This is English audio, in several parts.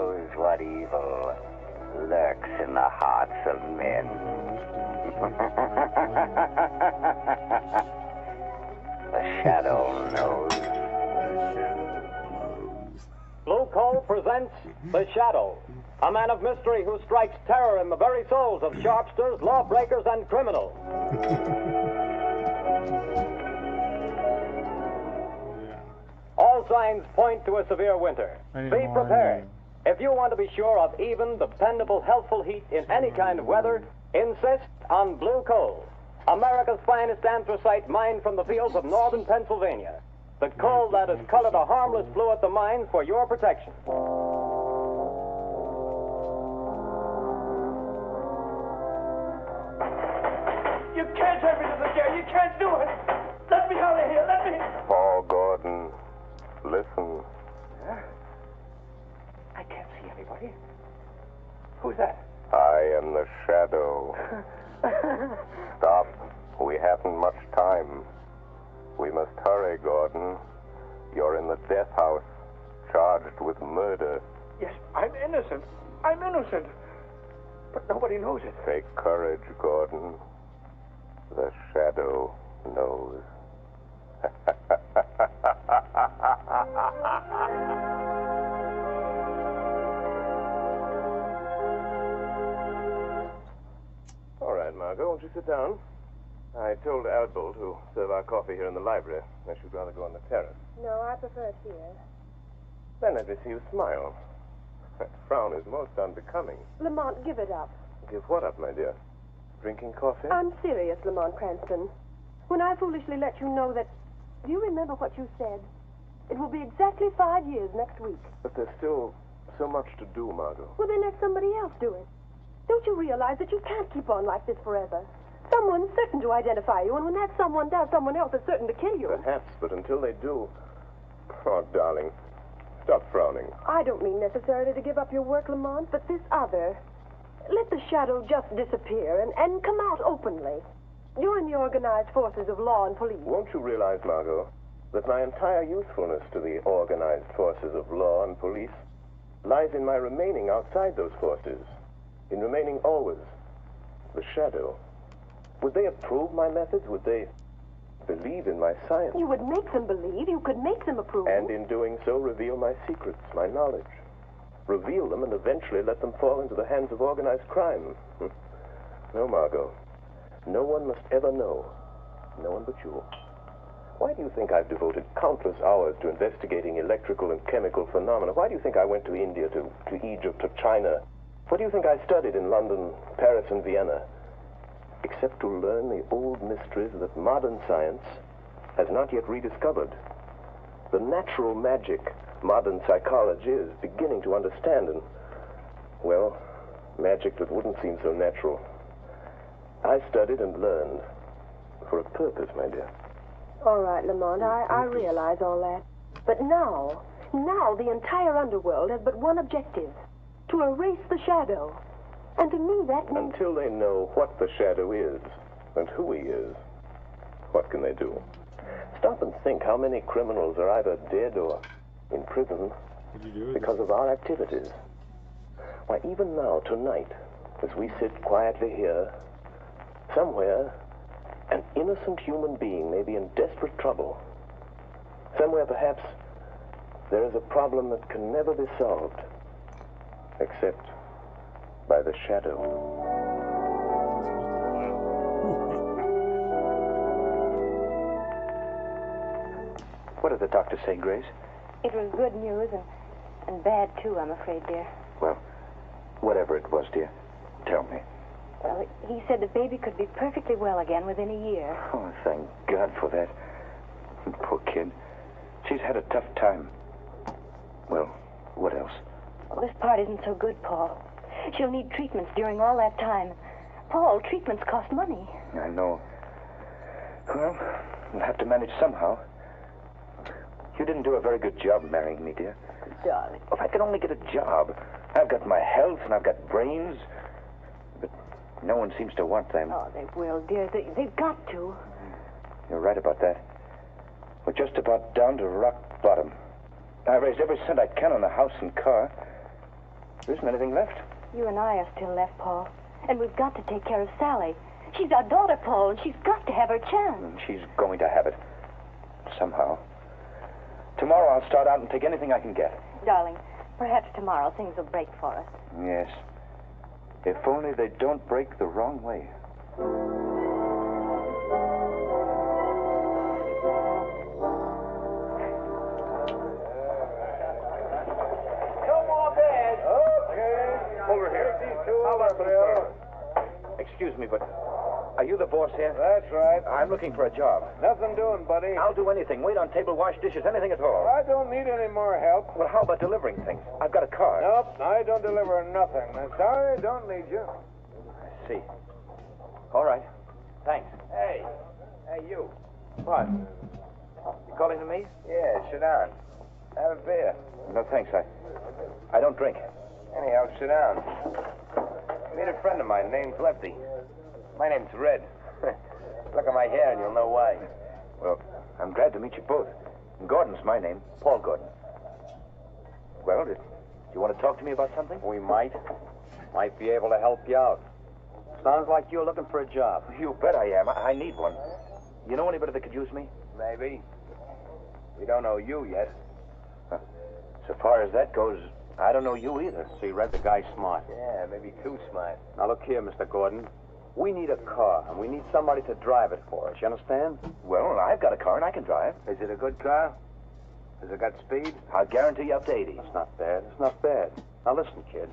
knows what evil lurks in the hearts of men. The shadow knows. Blue Coal presents The Shadow, a man of mystery who strikes terror in the very souls of sharpsters, lawbreakers, and criminals. All signs point to a severe winter. Be prepared. If you want to be sure of even, dependable, healthful heat in any kind of weather, insist on Blue Coal, America's finest anthracite mined from the fields of northern Pennsylvania. The coal that has colored a harmless blue at the mines for your protection. You can't take me to the jail. You can't do it. Let me out of here. Let me. Paul Gordon, listen. Yeah? I can't see anybody. Who's that? I am the Shadow. Stop. We haven't much time. We must hurry, Gordon. You're in the death house, charged with murder. Yes, I'm innocent. I'm innocent. But nobody knows it. Take courage, Gordon. The Shadow knows. All right, Margot, won't you sit down? I told Albert to serve our coffee here in the library. I should rather go on the terrace. No, I prefer it here. Then let me see you smile. That frown is most unbecoming. Lamont, give it up. Give what up, my dear? Drinking coffee? I'm serious, Lamont Cranston. When I foolishly let you know that... Do you remember what you said? It will be exactly 5 years next week. But there's still so much to do, Margot. Well, then let somebody else do it. Don't you realize that you can't keep on like this forever? Someone's certain to identify you, and when that someone does, someone else is certain to kill you. Perhaps, but until they do... Oh, darling, stop frowning. I don't mean necessarily to give up your work, Lamont, but this other. Let the shadow just disappear and come out openly. Join the organized forces of law and police. Won't you realize, Margot, that my entire usefulness to the organized forces of law and police lies in my remaining outside those forces, in remaining always the shadow? Would they approve my methods? Would they believe in my science? You would make them believe. You could make them approve. And in doing so, reveal my secrets, my knowledge. Reveal them and eventually let them fall into the hands of organized crime. No, Margot. No one must ever know. No one but you. Why do you think I've devoted countless hours to investigating electrical and chemical phenomena? Why do you think I went to India, to Egypt, to China? What do you think I studied in London, Paris, and Vienna? Except to learn the old mysteries that modern science has not yet rediscovered. The natural magic modern psychology is beginning to understand, and, well, magic that wouldn't seem so natural. I studied and learned for a purpose, my dear. All right, Lamont, I realize all that. But now the entire underworld has but one objective: to erase the shadow. And to me, that means... Until they know what the shadow is and who he is, what can they do? Stop and think how many criminals are either dead or in prison because of our activities. Why, even now, tonight, as we sit quietly here, somewhere, an innocent human being may be in desperate trouble. Somewhere, perhaps, there is a problem that can never be solved, except by the shadow. What did the doctor say, Grace? It was good news and bad, too, I'm afraid, dear. Well, whatever it was, dear, tell me. Well, he said the baby could be perfectly well again within a year. Oh, thank God for that. Poor kid. She's had a tough time. Well, what else? Well, this part isn't so good, Paul. She'll need treatments during all that time. Paul, treatments cost money. I know. Well, we'll have to manage somehow. You didn't do a very good job marrying me, dear. Darling. If I could only get a job. I've got my health and I've got brains, but no one seems to want them. Oh, they will, dear. They've got to. You're right about that. We're just about down to rock bottom. I raised every cent I can on the house and car. There isn't anything left. You and I are still left, Paul. And we've got to take care of Sally. She's our daughter, Paul, and she's got to have her chance. And she's going to have it. Somehow. Tomorrow I'll start out and take anything I can get. Darling, perhaps tomorrow things will break for us. Yes. If only they don't break the wrong way. Excuse me, but are you the boss here? That's right. I'm looking for a job. Nothing doing, buddy. I'll do anything. Wait on table, wash dishes, anything at all. I don't need any more help. Well, how about delivering things? I've got a car. Nope, I don't deliver nothing. I'm sorry, don't need you. I see. All right. Thanks. Hey, you. What? You calling to me? Yeah, sit down. Have a beer. No, thanks. I don't drink. Anyhow, sit down. Meet a friend of mine named Lefty. My name's Red. Look at my hair and you'll know why. Well, I'm glad to meet you both. Gordon's my name, Paul Gordon. Well, do you want to talk to me about something? We might. Might be able to help you out. Sounds like you're looking for a job. You bet I am. I need one. You know anybody that could use me? Maybe. We don't know you yet. So far as that goes, I don't know you either. See, Red, the guy's smart. Yeah, maybe too smart. Now, look here, Mr. Gordon. We need a car, and we need somebody to drive it for us. You understand? Well, I've got a car and I can drive. Is it a good car? Has it got speed? I'll guarantee you up to 80. That's not bad. It's not bad. Now, listen, kid.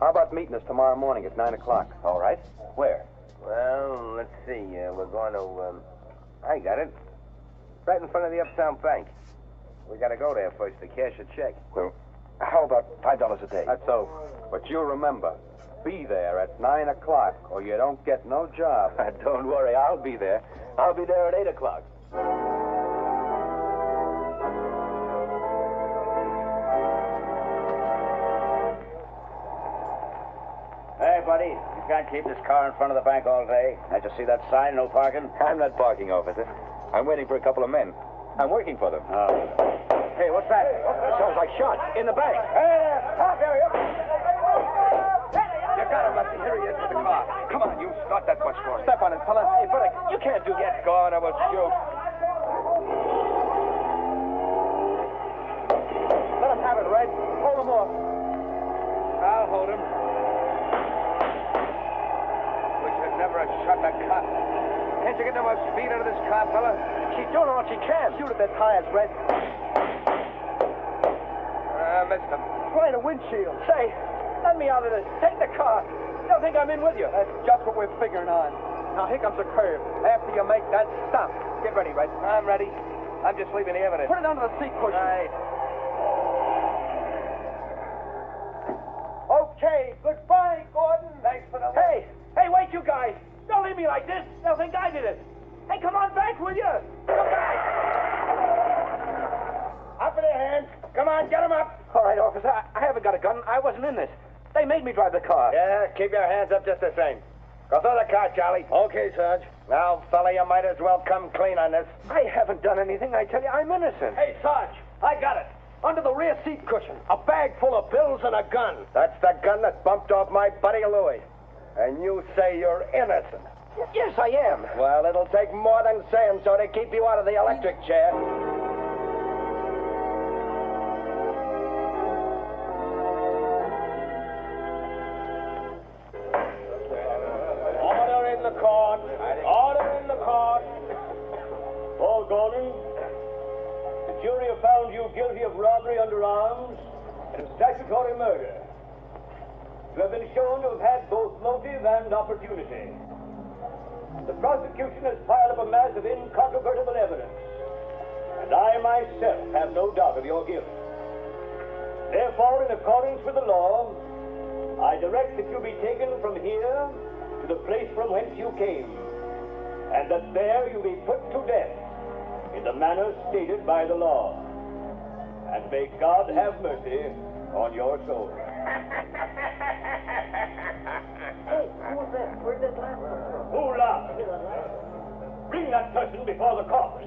How about meeting us tomorrow morning at 9 o'clock? All right. Where? Well, let's see. We're going to, I got it. Right in front of the Uptown Bank. We got to go there first to cash a check. Well, how about $5 a day? That's so. But you remember, be there at 9 o'clock, or you don't get no job. Don't worry, I'll be there. I'll be there at 8 o'clock. Hey, buddy, you can't keep this car in front of the bank all day. Can't you see that sign, no parking? I'm not parking, officer. I'm waiting for a couple of men. I'm working for them. Oh. Hey, what's that? Sounds like shots in the bank. Hey there! Stop there, you! You got him, Lefty. Here he is with the car. Come on, you start that bus for us. Step on it, fella. Hey, buddy, you can't do that. Get going, I will shoot. Let him have it, Red. Hold him off. I'll hold him. Wish I'd never have shot that cop. Can't you get no more speed out of this car, fella? She's doing all she can. Shoot at their tires, Red. Missed him. Try the windshield. Say, let me out of this. Take the car. They'll think I'm in with you. That's just what we're figuring on. Now, here comes the curve. After you make that stop, get ready, Red. I'm ready. I'm just leaving the evidence. Put it under the seat cushion. Right. Okay, goodbye, Gordon. Thanks for the... Hey, wait, you guys. Don't leave me like this. They'll think I did it. Hey, come on back, will you? Come back. Up in their hands. Come on, get them up. All right, officer. I haven't got a gun. I wasn't in this. They made me drive the car. Yeah, keep your hands up just the same. Go through the car, Charlie. Okay, Sarge. Now, fella, you might as well come clean on this. I haven't done anything. I tell you, I'm innocent. Hey, Sarge, I got it. Under the rear seat cushion. A bag full of bills and a gun. That's the gun that bumped off my buddy Louis. And you say you're innocent. Yes, I am. Well, it'll take more than saying so to keep you out of the electric chair. Order in the court. Order in the court. Paul Gordon, the jury have found you guilty of robbery under arms and of statutory murder. You have been shown to have had both motive and opportunity. The prosecution has piled up a mass of incontrovertible evidence, and I myself have no doubt of your guilt. Therefore, in accordance with the law, I direct that you be taken from here to the place from whence you came, and that there you be put to death in the manner stated by the law. And may God have mercy on your soul. Hey, who's that? Where'd that laugh come from? Who laughed? Bring that person before the court.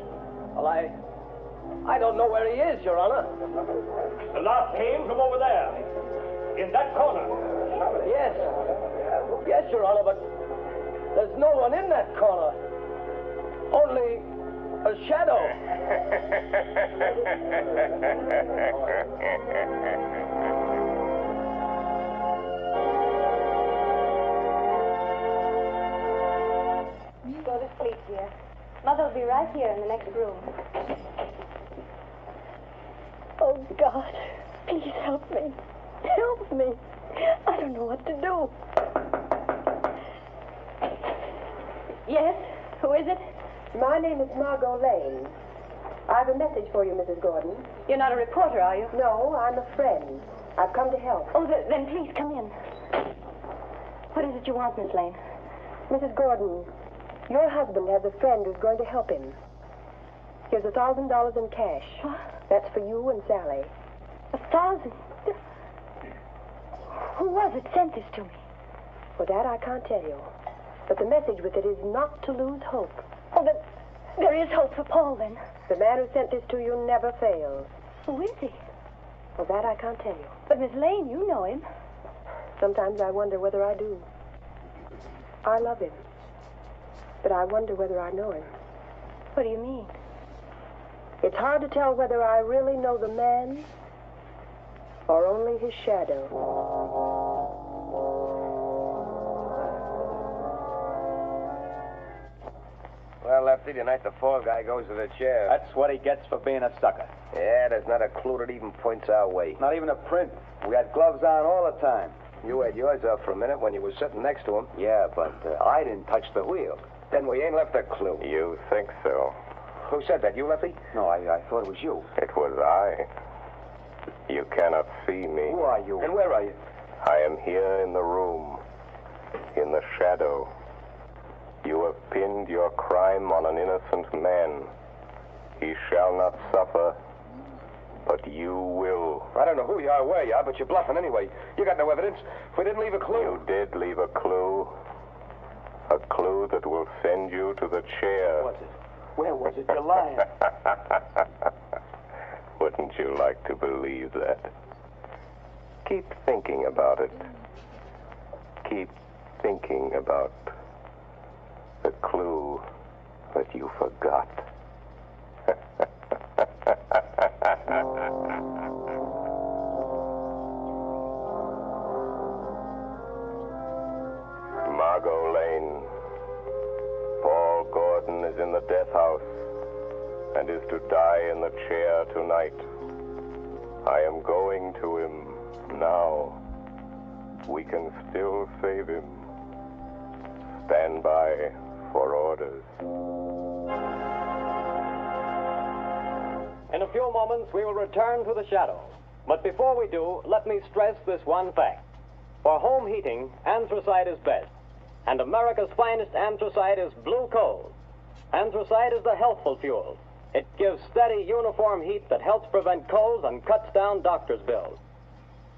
Well, I don't know where he is, Your Honor. The laugh came from over there. In that corner. Yes. Yes, Your Honor, but there's no one in that corner. Only a shadow. You go to sleep, dear. Mother will be right here in the next room. Oh, God. Please help me. Help me. I don't know what to do. Yes? Who is it? My name is Margot Lane. I have a message for you, Mrs. Gordon. You're not a reporter, are you? No, I'm a friend. I've come to help. Oh, then please come in. What is it you want, Miss Lane? Mrs. Gordon, your husband has a friend who's going to help him. Here's $1,000 in cash. What? That's for you and Sally. 1,000? Who was it sent this to me? For that, I can't tell you. But the message with it is not to lose hope. Oh, but there is hope for Paul, then. The man who sent this to you never fails. Who is he? For that, I can't tell you. But, Miss Lane, you know him. Sometimes I wonder whether I do. I love him. But I wonder whether I know him. What do you mean? It's hard to tell whether I really know the man or only his shadow. Well, Lefty, tonight the fall guy goes to the chair. That's what he gets for being a sucker. Yeah, there's not a clue that even points our way. Not even a print. We had gloves on all the time. You had yours off for a minute when you were sitting next to him. Yeah, but I didn't touch the wheel. Then we ain't left a clue. You think so? Who said that? You, Lefty? No, I thought it was you. It was I. You cannot see me. Who are you? And where are you? I am here in the room, in the shadow. You have pinned your crime on an innocent man. He shall not suffer, but you will. I don't know who you are, where you are, but you're bluffing anyway. You got no evidence. We didn't leave a clue. You did leave a clue. A clue that will send you to the chair. What was it? Where was it? You're lying. Wouldn't you like to believe that? Keep thinking about it. Keep thinking about the clue that you forgot. Margot Lane. Paul Gordon is in the death house and is to die in the chair tonight. I am going to him now. We can still save him. Stand by for orders. In a few moments, we will return to the shadow. But before we do, let me stress this one fact. For home heating, anthracite is best. And America's finest anthracite is blue coal. Anthracite is the healthful fuel. It gives steady, uniform heat that helps prevent colds and cuts down doctor's bills.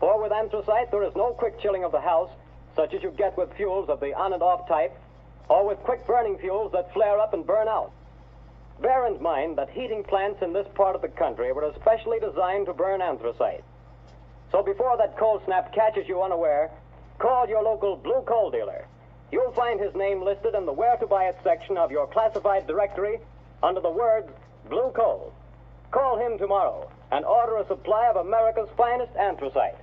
For with anthracite, there is no quick chilling of the house, such as you get with fuels of the on and off type, or with quick burning fuels that flare up and burn out. Bear in mind that heating plants in this part of the country were especially designed to burn anthracite. So before that cold snap catches you unaware, call your local blue coal dealer. You'll find his name listed in the Where to Buy It section of your classified directory under the words Blue Coal. Call him tomorrow and order a supply of America's finest anthracite.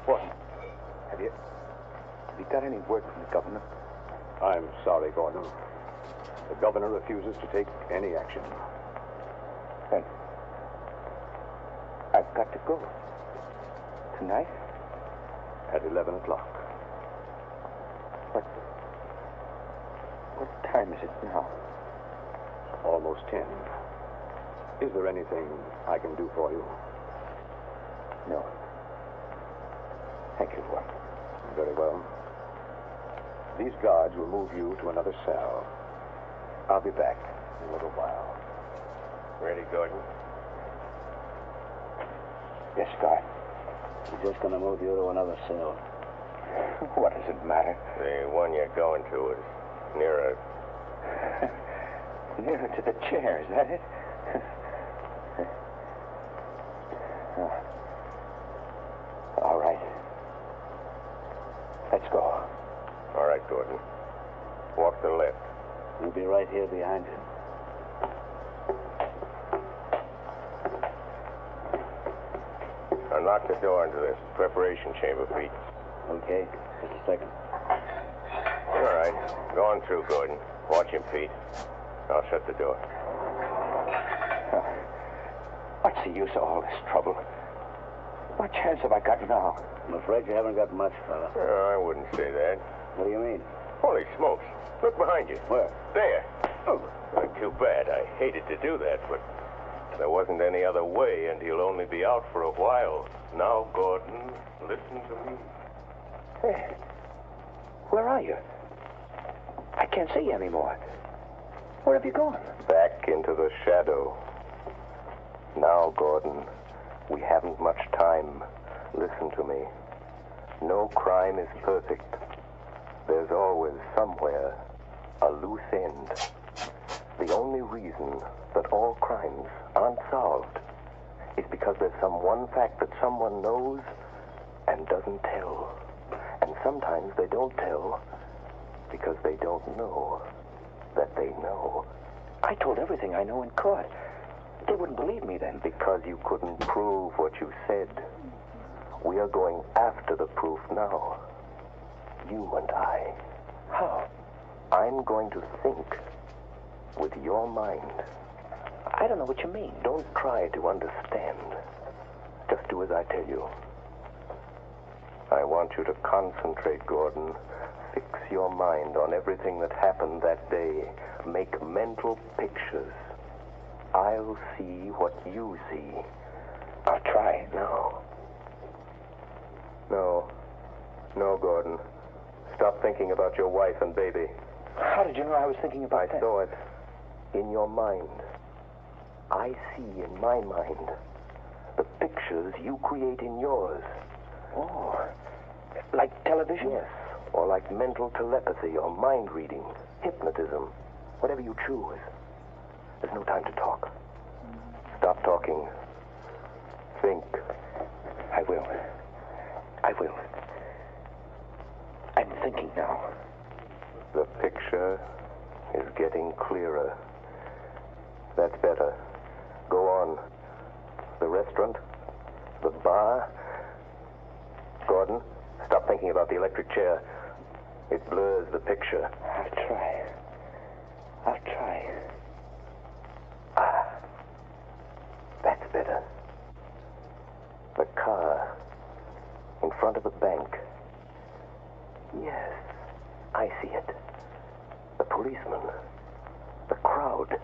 What? Have you got any word from the governor? I'm sorry, Gordon. The governor refuses to take any action. Then I've got to go. Tonight? At 11 o'clock. What time is it now? Almost 10. Is there anything I can do for you? No. Thank you, Gordon. Very well. These guards will move you to another cell. I'll be back in a little while. Ready, Gordon? Yes, guard. We're just going to move you to another cell. What does it matter? The one you're going to is nearer. Nearer to the chair, is that it? Oh. All right. Let's go. All right, Gordon. Walk to the left. We'll be right here behind you. Unlock the door into this preparation chamber, Pete. Okay, just a second. All right. Go on through, Gordon. Watch him, Pete. I'll shut the door. What's the use of all this trouble? What chance have I got now? I'm afraid you haven't got much, fella. I wouldn't say that. What do you mean? Holy smokes. Look behind you. Where? There. Oh, too bad. I hated to do that, but there wasn't any other way, and he'll only be out for a while. Now, Gordon, listen to me. Hey, where are you? I can't see you anymore. Where have you gone? Back into the shadow. Now, Gordon, we haven't much time. Listen to me. No crime is perfect. There's always somewhere a loose end. The only reason that all crimes aren't solved is because there's some one fact that someone knows and doesn't tell. And sometimes they don't tell because they don't know that they know. I told everything I know in court. They wouldn't believe me then. Because you couldn't prove what you said. We are going after the proof now. You and I. How? I'm going to think with your mind. I don't know what you mean. Don't try to understand. Just do as I tell you. I want you to concentrate, Gordon. Fix your mind on everything that happened that day. Make mental pictures. I'll see what you see. I'll try. No, Gordon. Stop thinking about your wife and baby. How did you know I was thinking about that? I saw it in your mind. I see in my mind the pictures you create in yours. Oh, like television? Yes, or like mental telepathy or mind reading, hypnotism, whatever you choose. There's no time to talk. Stop talking. Think. I will. I'm thinking now. The picture is getting clearer. That's better. Go on. The restaurant? The bar? Gordon, stop thinking about the electric chair. It blurs the picture. I'll try. That's better. The car in front of the bank. Yes, I see it. The policeman. The crowd.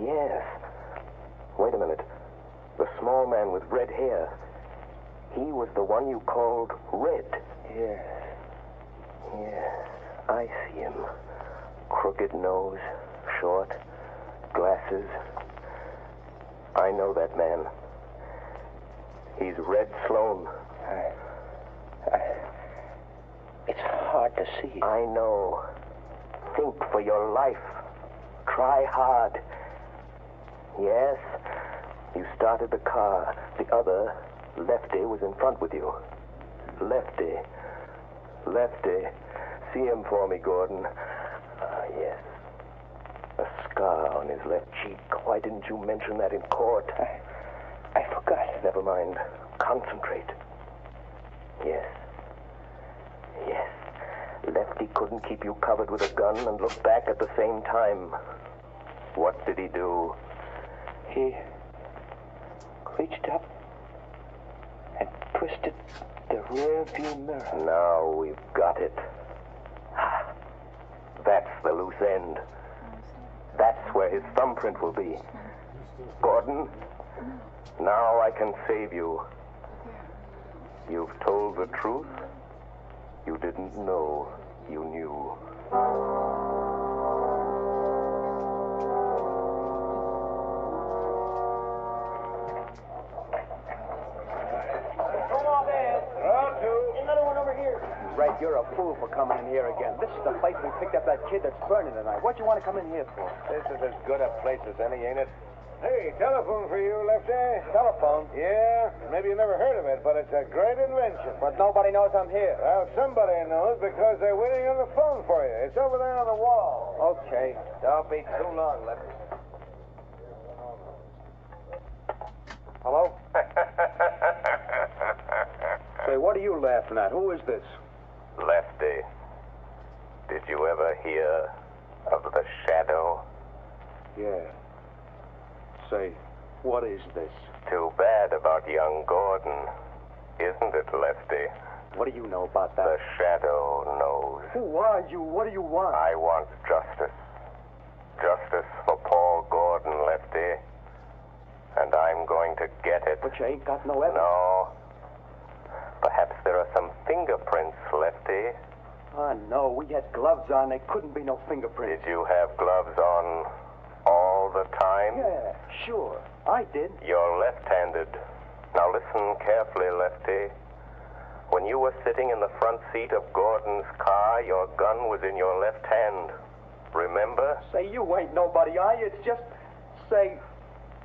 Yes. Wait a minute. The small man with red hair. He was the one you called Red. Yes, I see him. Crooked nose, short, glasses. I know that man. He's Red Sloan. It's hard to see. I know. Think for your life. Try hard. Yes, you started the car. The other, Lefty, was in front with you. Lefty. See him for me, Gordon. Yes. A scar on his left cheek. Why didn't you mention that in court? I forgot. Never mind. Concentrate. Yes. Lefty couldn't keep you covered with a gun and look back at the same time. What did he do? He reached up and twisted the rear view mirror. Now we've got it. That's the loose end. That's where his thumbprint will be. Gordon, now I can save you. You've told the truth. You didn't know you knew. Another one over here. fool for coming in here again. This is the place we picked up that kid that's burning tonight. What you want to come in here for? This is as good a place as any, ain't it? Hey, telephone for you, Lefty. Telephone? Yeah, maybe you never heard of it, but it's a great invention. But nobody knows I'm here. Well, somebody knows because they're waiting on the phone for you. It's over there on the wall. Okay. Don't be too long, Lefty. Hello? Say, what are you laughing at? Who is this? Lefty, did you ever hear of the shadow? Yeah. Say, what is this? Too bad about young Gordon, isn't it, Lefty? What do you know about that? The shadow knows. Who are you? What do you want? I want justice. Justice for Paul Gordon, Lefty. And I'm going to get it. But you ain't got no evidence. No. Perhaps there are some fingerprints, Lefty. Oh, no. We had gloves on. There couldn't be no fingerprints. Did you have gloves on all the time? Yeah, sure. I did. You're left-handed. Now listen carefully, Lefty. When you were sitting in the front seat of Gordon's car, your gun was in your left hand. Remember? Say, you ain't nobody, are you? It's just... Say,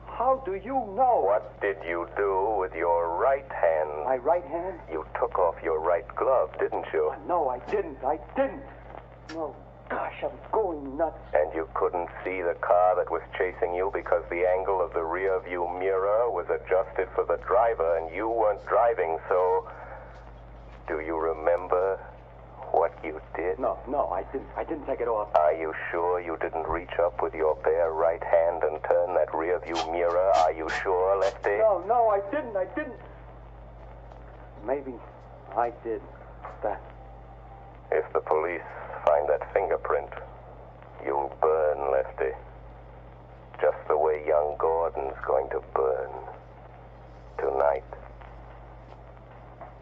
how do you know? What did you do with your right hand? My right hand? You took off your right glove, didn't you? No, I didn't. No. Gosh, I'm going nuts. And you couldn't see the car that was chasing you because the angle of the rear view mirror was adjusted for the driver and you weren't driving, so... Do you remember what you did? No, I didn't. I didn't take it off. Are you sure you didn't reach up with your bare right hand and turn that rear view mirror? Are you sure, Lefty? No, I didn't. Maybe I did that. If the police find that fingerprint, you'll burn, Lefty. Just the way young Gordon's going to burn. Tonight.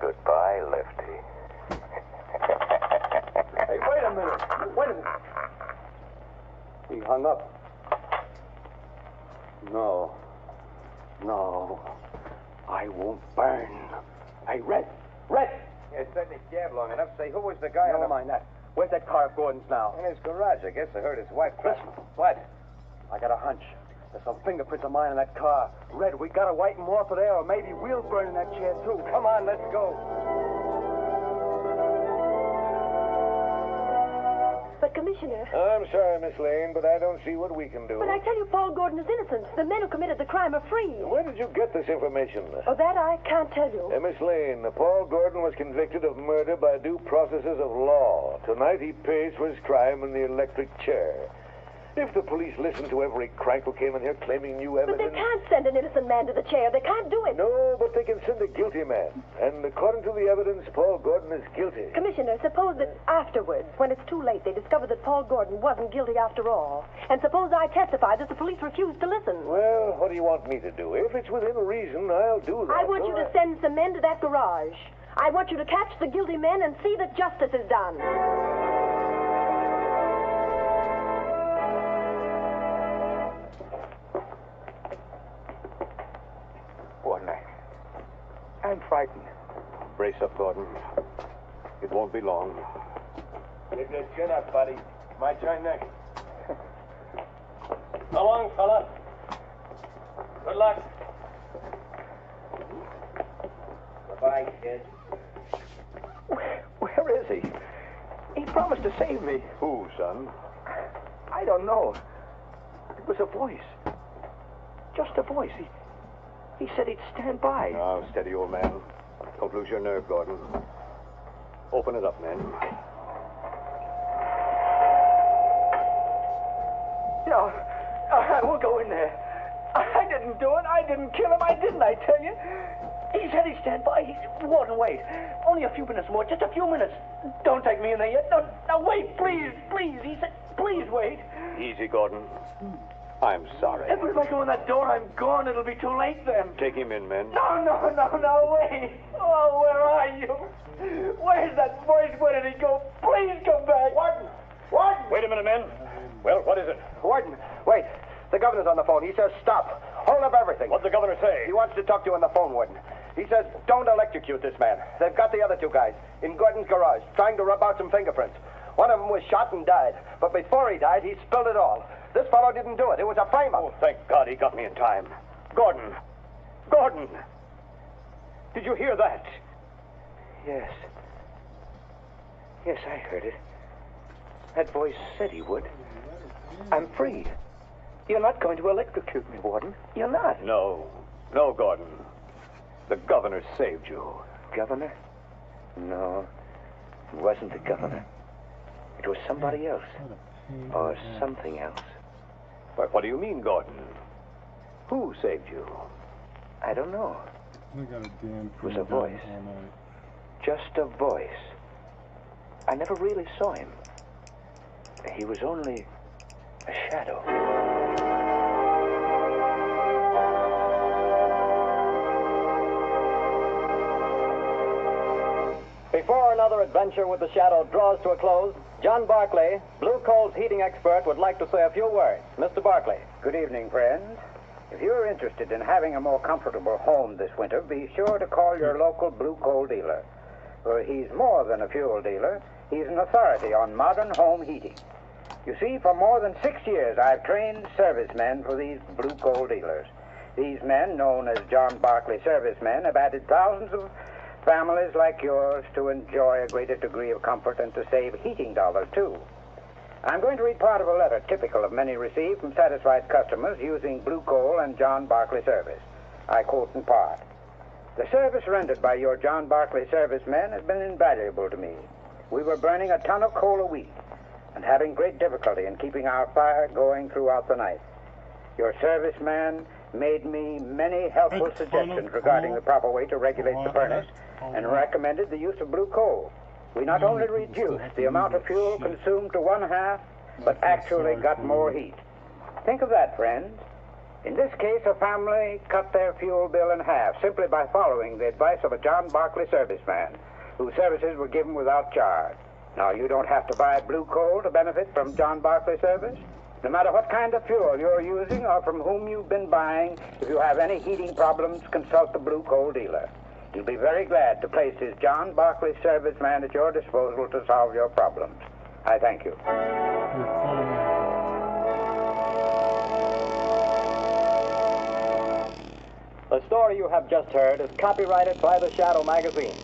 Goodbye, Lefty. Hey, wait a minute. He hung up. No. I won't burn. Hey, Red! You certainly jabbed long enough. Say, who was the guy Never mind that. Where's that car of Gordon's now? In his garage, I guess. I heard his wife. Listen. What? I got a hunch. There's some fingerprints of mine in that car. Red, we gotta wipe them off of there, or maybe we'll burn in that chair, too. Come on, let's go. But, Commissioner... I'm sorry, Miss Lane, but I don't see what we can do. But I tell you, Paul Gordon is innocent. The men who committed the crime are free. Where did you get this information? Oh, that I can't tell you. Miss Lane, Paul Gordon was convicted of murder by due processes of law. Tonight he pays for his crime in the electric chair. If the police listen to every crank who came in here claiming new evidence... But they can't send an innocent man to the chair. They can't do it. No, but they can send a guilty man. And according to the evidence, Paul Gordon is guilty. Commissioner, suppose that afterwards, when it's too late, they discover that Paul Gordon wasn't guilty after all. And suppose I testify that the police refused to listen. Well, what do you want me to do? If it's within reason, I'll do that. I want you to send some men to that garage. I want you to catch the guilty men and see that justice is done. I'm frightened. Brace up, Gordon. It won't be long. Keep your chin up, buddy. My turn next. So long, fella. Good luck. Goodbye, kid. Where is he? He promised to save me. Who, son? I don't know. It was a voice. Just a voice. He said he'd stand by. Now, steady, old man. Don't lose your nerve, Gordon. Open it up, men. No, I won't go in there. I didn't do it. I didn't kill him. I tell you. He said he'd stand by. He won't wait. Only a few minutes more. Just a few minutes. Don't take me in there yet. No, wait, please. He said, please wait. Easy, Gordon. I'm sorry. If I go in that door, I'm gone. It'll be too late then. Take him in, men. No, wait. Oh, where are you? Where's that voice? Where did he go? Please come back. Warden! Wait a minute, men. Well, what is it? Warden, wait. The governor's on the phone. He says stop. Hold up everything. What'd the governor say? He wants to talk to you on the phone, Warden. He says, don't electrocute this man. They've got the other two guys in Gordon's garage, trying to rub out some fingerprints. One of them was shot and died. But before he died, he spilled it all. This fellow didn't do it. It was a frame-up. Oh, thank God he got me in time. Gordon! Gordon! Did you hear that? Yes. Yes, I heard it. That voice said he would. I'm free. You're not going to electrocute me, Warden. You're not. No. No, Gordon. The governor saved you. Governor? No. It wasn't the governor. It was somebody else. Or something else. What do you mean, Gordon? Who saved you? I don't know. It was a voice. Just a voice. I never really saw him. He was only a shadow. Before another adventure with the Shadow draws to a close, John Barclay, Blue Coal's heating expert, would like to say a few words. Mr. Barclay. Good evening, friends. If you're interested in having a more comfortable home this winter, be sure to call your local Blue Coal dealer. For he's more than a fuel dealer. He's an authority on modern home heating. You see, for more than 6 years, I've trained servicemen for these Blue Coal dealers. These men, known as John Barclay servicemen, have added thousands of families like yours to enjoy a greater degree of comfort and to save heating dollars, too. I'm going to read part of a letter typical of many received from satisfied customers using Blue Coal and John Barclay service. I quote in part. The service rendered by your John Barclay servicemen has been invaluable to me. We were burning a ton of coal a week and having great difficulty in keeping our fire going throughout the night. Your serviceman made me many helpful suggestions regarding the proper way to regulate the furnace and recommended the use of Blue Coal. We not only reduced the amount of fuel consumed to 1/2, but actually got more heat. Think of that, friends. In this case, a family cut their fuel bill in half simply by following the advice of a John Barclay serviceman, whose services were given without charge. Now, you don't have to buy Blue Coal to benefit from John Barclay service. No matter what kind of fuel you're using or from whom you've been buying, if you have any heating problems, consult the Blue Coal dealer. He'll be very glad to place his John Barclay serviceman at your disposal to solve your problems. I thank you. The story you have just heard is copyrighted by the Shadow magazine.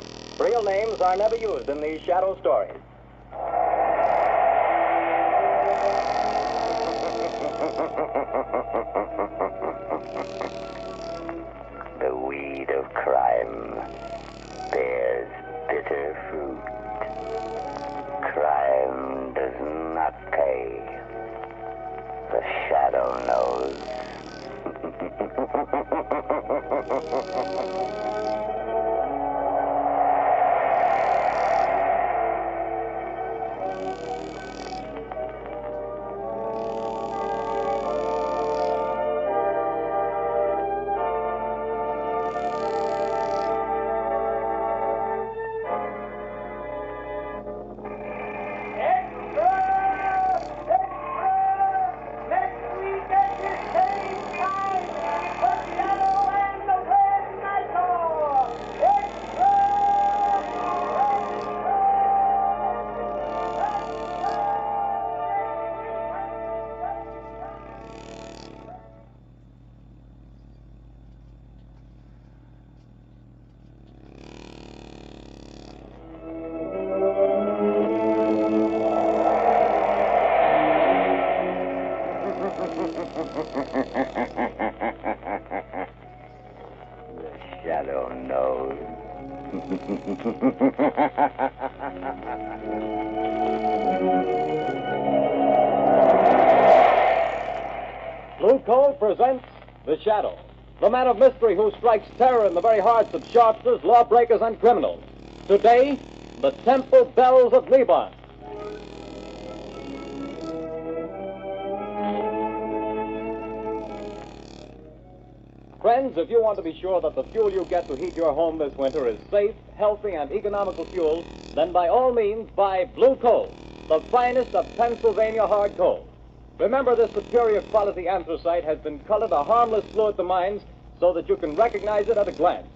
Real names are never used in these Shadow stories. The weed of crime bears bitter fruit. Crime does not pay. The Shadow knows. Blue Coal presents The Shadow, the man of mystery who strikes terror in the very hearts of sharpsters, lawbreakers, and criminals. Today, the Temple Bells of Lebanon. Friends, if you want to be sure that the fuel you get to heat your home this winter is safe, healthy, and economical fuel, then by all means buy Blue Coal, the finest of Pennsylvania hard coal. Remember, this superior quality anthracite has been colored a harmless blue at the mines so that you can recognize it at a glance.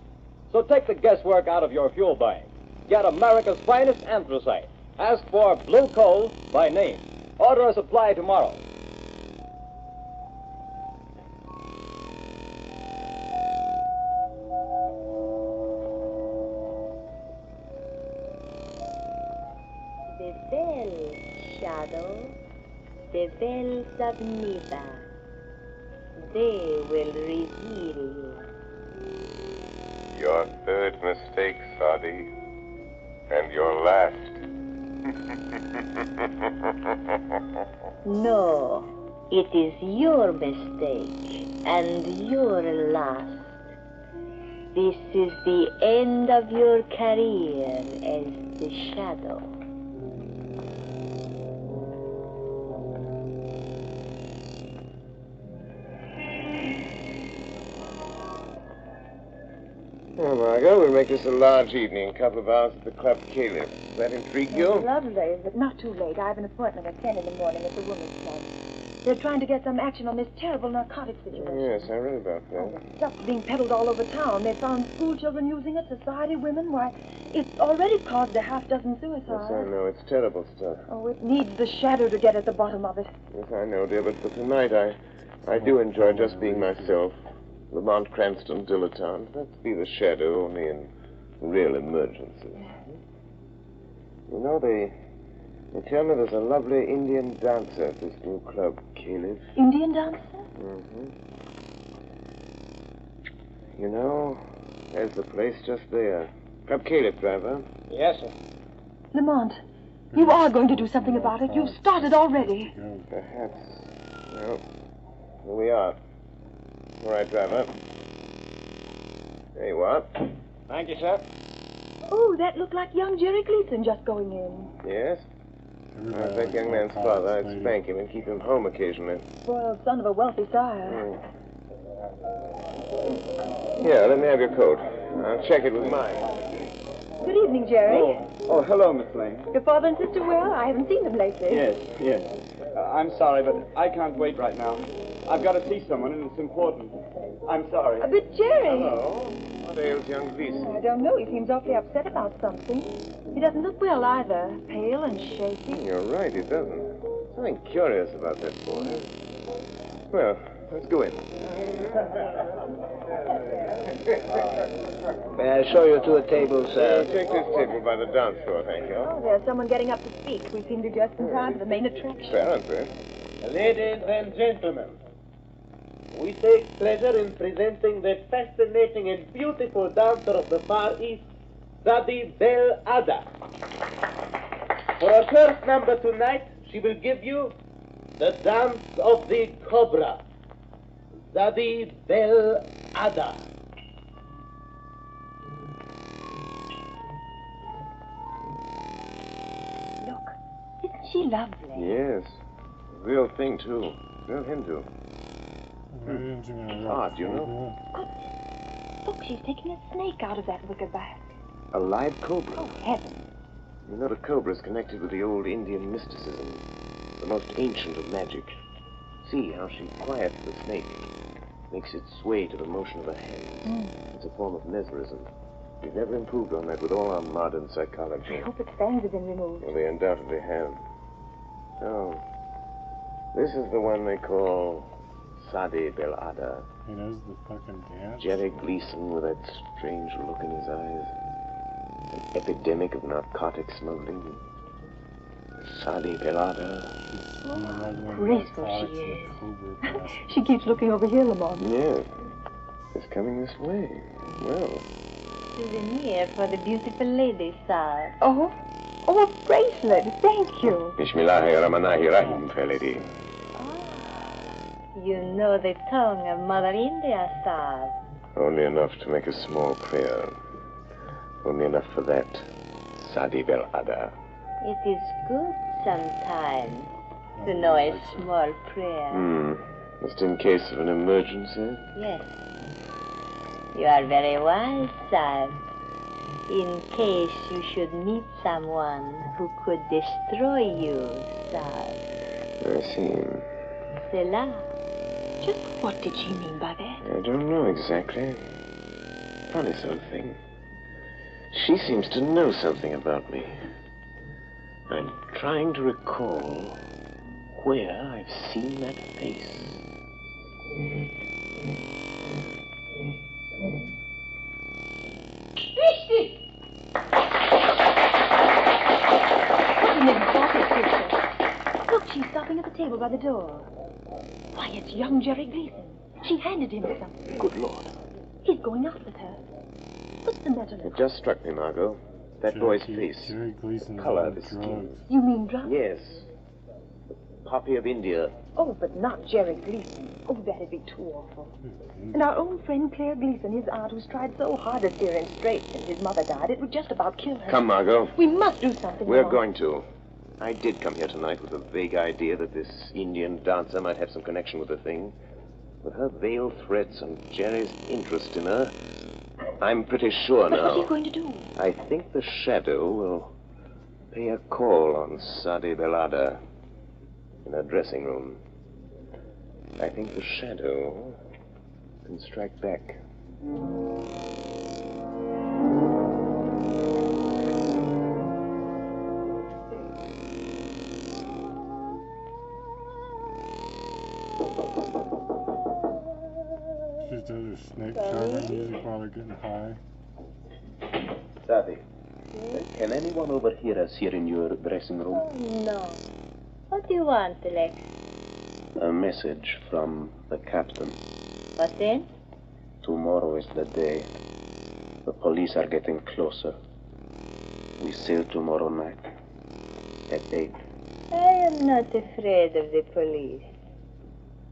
So take the guesswork out of your fuel buying. Get America's finest anthracite. Ask for blue coal by name. Order a supply tomorrow. The bells, Shadow, the bells of Neva, they will reveal you. Your third mistake, Sadi, and your last. No, it is your mistake and your last. This is the end of your career as the Shadow. Oh, Margot, we'll make this a large evening, a couple of hours at the Club Caliph. Does that intrigue you? Lovely, but not too late. I have an appointment at 10 in the morning at the Women's Club. They're trying to get some action on this terrible narcotic situation. Yes, I read about that. Stuff's being peddled all over town. They found school children using it, society women. Why, it's already caused a half-dozen suicides. Yes, I know. It's terrible stuff. Oh, it needs the Shadow to get at the bottom of it. Yes, I know, dear, but for tonight I do enjoy just being myself. Lamont Cranston, dilettante. Let's be the Shadow, only in real emergencies. You know, they tell me there's a lovely Indian dancer at this new Club Caliph. Indian dancer? Mm-hmm. You know, there's the place just there. Club Caliph, driver. Yes, sir. Lamont, you are going to do something about it. You've started already. Perhaps. Well, here we are. All right, driver. There you are. Thank you, sir. Oh, that looked like young Jerry Gleason just going in. Yes? If that young man's father, I'd spank him and keep him home occasionally. Spoiled son of a wealthy sire. Here, let me have your coat. I'll check it with mine. Good evening, Jerry. Oh, hello, Miss Lane. Your father and sister well? I haven't seen them lately. Yes. I'm sorry, but I can't wait right now. I've got to see someone, and it's important. I'm sorry. But Jerry... Hello. What ails young Gleason? I don't know. He seems awfully upset about something. He doesn't look well either. Pale and shaky. You're right, he doesn't. Something curious about that boy. Well, let's go in. May I show you to a table, sir? Take this table by the dance floor, thank you. Oh, there's someone getting up to speak. We seem to be just in time for the main attraction. Apparently. Ladies and gentlemen, we take pleasure in presenting the fascinating and beautiful dancer of the Far East, Sadi Bel Ada. For her first number tonight, she will give you the dance of the cobra. Sadi Bel Ada. Look, isn't she lovely? Yes. Real thing, too. Real Hindu. Odd, you know? Look, she's taking a snake out of that wicker bag. A live cobra. Oh, heaven. You know, the cobra is connected with the old Indian mysticism, the most ancient of magic. See how she quiets the snake, makes it sway to the motion of her hands. It's a form of mesmerism. We've never improved on that with all our modern psychology. I hope its fangs have been removed. Well, they undoubtedly have. Oh, this is the one they call Sadi Bel Ada. He knows the fucking dance. Jerry Gleason with that strange look in his eyes. An epidemic of narcotic smuggling. Sadi Bel Ada. Oh, graceful she is. She keeps looking over here, Lamont. Yes. It's coming this way. Well. Souvenir for the beautiful lady, sir. Oh, a bracelet. Thank you. Bismillahirrahmanirrahim, fair lady. You know the tongue of Mother India, sir. Only enough to make a small prayer. Only enough for that. Sadi Bel Ada. It is good sometimes to know a small prayer. Just in case of an emergency? Yes. You are very wise, sir. In case you should meet someone who could destroy you, sir. I see. Cela. Just what did she mean by that? I don't know exactly. funny something. She seems to know something about me. I'm trying to recall where I've seen that face. Look, she's stopping at the table by the door. Why, it's young Jerry Gleason. She handed him something. Good Lord. He's going out with her. What's the matter, It just struck me, Margot. That boy's face. Jerry Gleason's The color on of his skin. drugs. You mean drugs? Yes. The poppy of India. Oh, but not Jerry Gleason. Oh, that'd be too awful. And our old friend Claire Gleason, his aunt, who's tried so hard to steer him straight since his mother died, it would just about kill her. Come, Margot. We must do something. We're Lamont. going to. I did come here tonight with a vague idea that this Indian dancer might have some connection with the thing. With her veiled threats and Jerry's interest in her, I'm pretty sure But now. what's he going to do? I think the Shadow will pay a call on Sadi Belada in her dressing room. I think the Shadow can strike back. She's doing her snake charmer music while they're getting high. Sadi, can anyone overhear us here in your dressing room? Oh, no. What do you want, Alex? A message from the captain. What then? Tomorrow is the day. The police are getting closer. We sail tomorrow night at 8. I am not afraid of the police.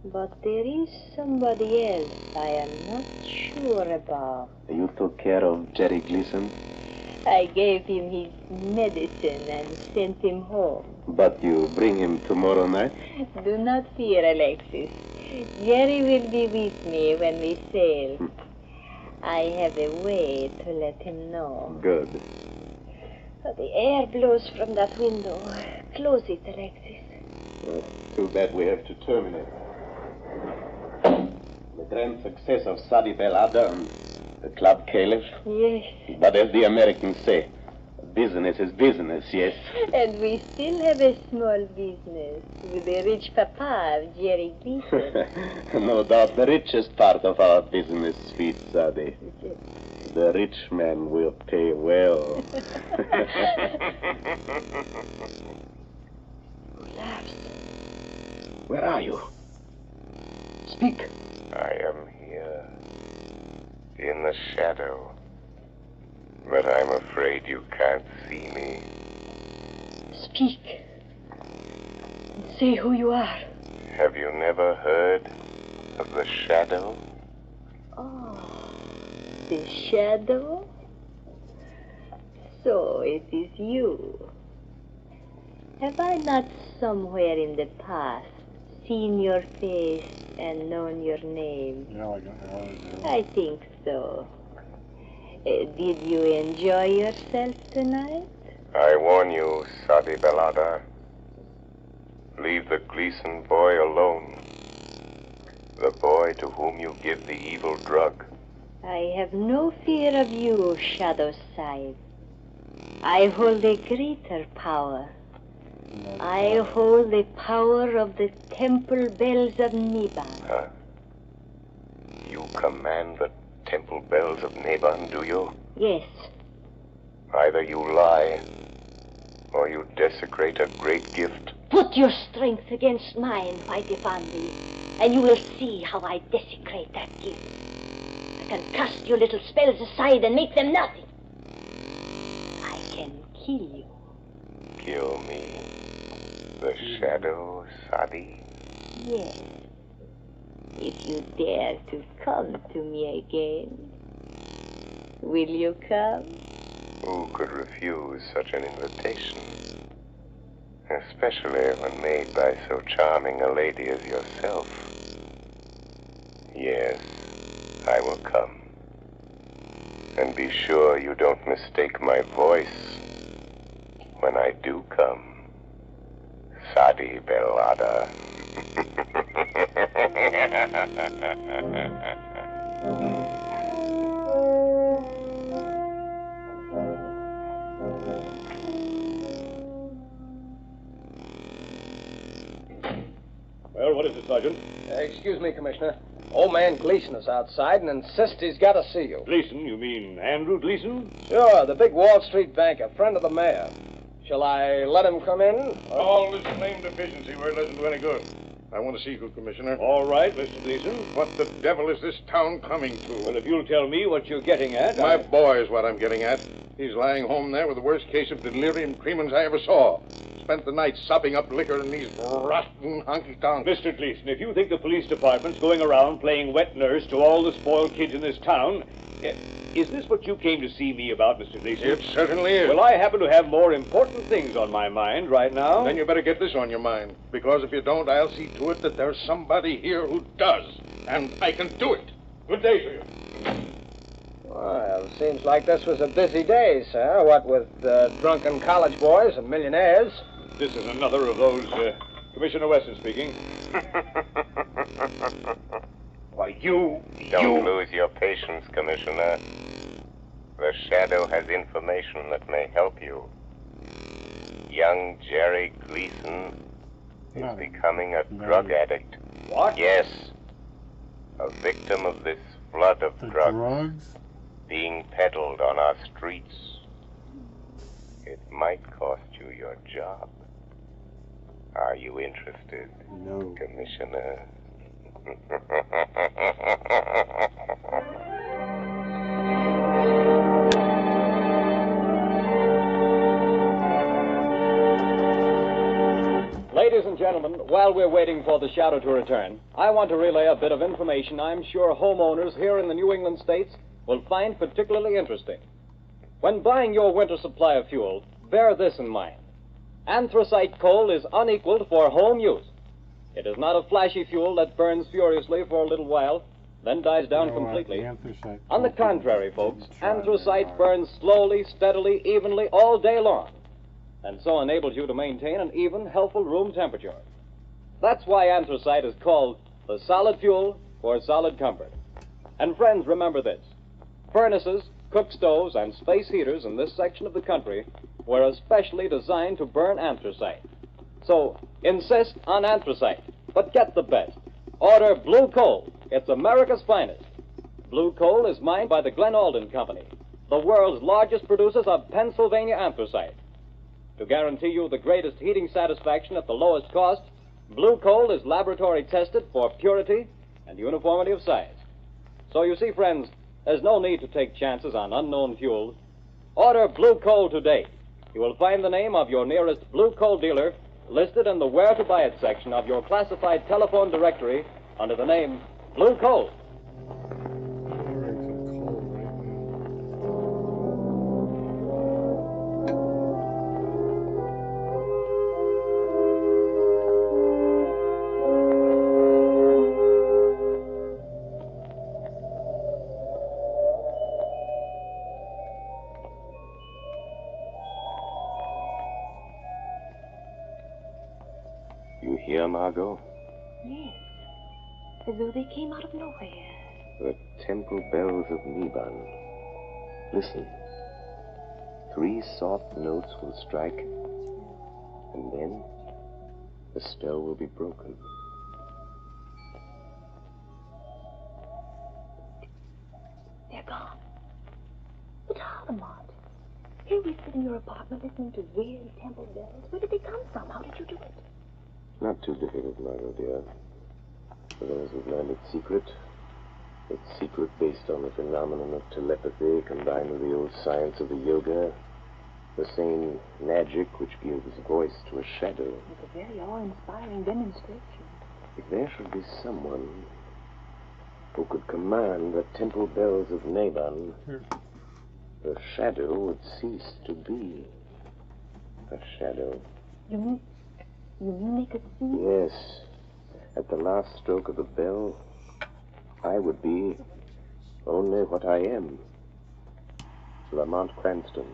But there is somebody else I am not sure about. You took care of Jerry Gleason? I gave him his medicine and sent him home. But you bring him tomorrow night? Do not fear, Alexis. Jerry will be with me when we sail. I have a way to let him know. Good. The air blows from that window. Close it, Alexis. Too bad we have to terminate. The grand success of Sadi Belada and the Club Caliph. Yes. But as the Americans say, business is business, yes. And we still have a small business with the rich papa of Jerry Gleason. No doubt the richest part of our business, sweet Sadi. The rich man will pay well. Where are you? Speak. I am here, in the shadow. But I'm afraid you can't see me. Speak. And say who you are. Have you never heard of the shadow? Oh, the shadow? So it is you. Have I not somewhere in the past seen your face and known your name? Yeah, like an hour ago. I think so. Did you enjoy yourself tonight? I warn you, Sadi Belada. Leave the Gleason boy alone. The boy to whom you give the evil drug. I have no fear of you, Shadow Side. I hold a greater power. I hold the power of the temple bells of Niban. Huh? You command the temple bells of Naban, do you? Yes. Either you lie, or you desecrate a great gift. Put your strength against mine, Whitey Fandy, and you will see how I desecrate that gift. I can cast your little spells aside and make them nothing. I can kill you. Kill me, the shadow, Sadi? Yes. If you dare to come to me again, will you come? Who could refuse such an invitation? Especially when made by so charming a lady as yourself. Yes, I will come. And be sure you don't mistake my voice when I do come. Sadi Belada. Well, what is it, Sergeant? Excuse me, Commissioner. Old man Gleason is outside and insists he's got to see you. Gleason? You mean Andrew Gleason? Sure, the big Wall Street banker, friend of the mayor. Shall I let him come in? All this name deficiency word doesn't do any good. I want to see you, Commissioner. All right, Mr. Gleason. What the devil is this town coming to? Well, if you'll tell me what you're getting at... My boy is what I'm getting at. He's lying home there with the worst case of delirium tremens I ever saw. Spent the night sopping up liquor in these rotten honky-tonks. Mr. Gleason, if you think the police department's going around playing wet nurse to all the spoiled kids in this town... Is this what you came to see me about, Mr. Gleason? It certainly is. Well, I happen to have more important things on my mind right now. Then you better get this on your mind. Because if you don't, I'll see to it that there's somebody here who does. And I can do it. Good day to you. Well, seems like this was a busy day, sir. What with drunken college boys and millionaires. This is another of those, Commissioner Weston speaking. Why, Don't lose your patience, Commissioner. The Shadow has information that may help you. Young Jerry Gleason is becoming a drug addict. What? Yes. A victim of this flood of drugs being peddled on our streets. It might cost you your job. Are you interested, Commissioner? Ladies and gentlemen, while we're waiting for the Shadow to return, I want to relay a bit of information I'm sure homeowners here in the New England states will find particularly interesting. When buying your winter supply of fuel, bear this in mind. Anthracite coal is unequaled for home use. It is not a flashy fuel that burns furiously for a little while, then dies down completely. On the contrary, folks, anthracite burns slowly, steadily, evenly all day long, and so enables you to maintain an even, healthful room temperature. That's why anthracite is called the solid fuel for solid comfort. And friends, remember this. Furnaces, cook stoves, and space heaters in this section of the country were especially designed to burn anthracite. So, insist on anthracite, but get the best. Order blue coal. It's America's finest. Blue coal is mined by the Glen Alden Company, the world's largest producers of Pennsylvania anthracite. To guarantee you the greatest heating satisfaction at the lowest cost, blue coal is laboratory tested for purity and uniformity of size. So you see, friends, there's no need to take chances on unknown fuels. Order blue coal today. You will find the name of your nearest blue coal dealer listed in the Where to Buy It section of your classified telephone directory under the name Blue Coal. You hear, Margot? Yes. As though they came out of nowhere. The temple bells of Niban. Listen. 3 soft notes will strike, and then the spell will be broken. They're gone. But Harlemont, here we sit in your apartment listening to weird temple bells. Where did they come from? How did you do it? Not too difficult, Margot, dear. For those who've learned its secret based on the phenomenon of telepathy combined with the old science of the yoga, the same magic which gives voice to a shadow. It's a very awe-inspiring demonstration. If there should be someone who could command the temple bells of Naban, the shadow would cease to be a shadow. You mean they could see? Yes. At the last stroke of the bell, I would be only what I am. Lamont Cranston.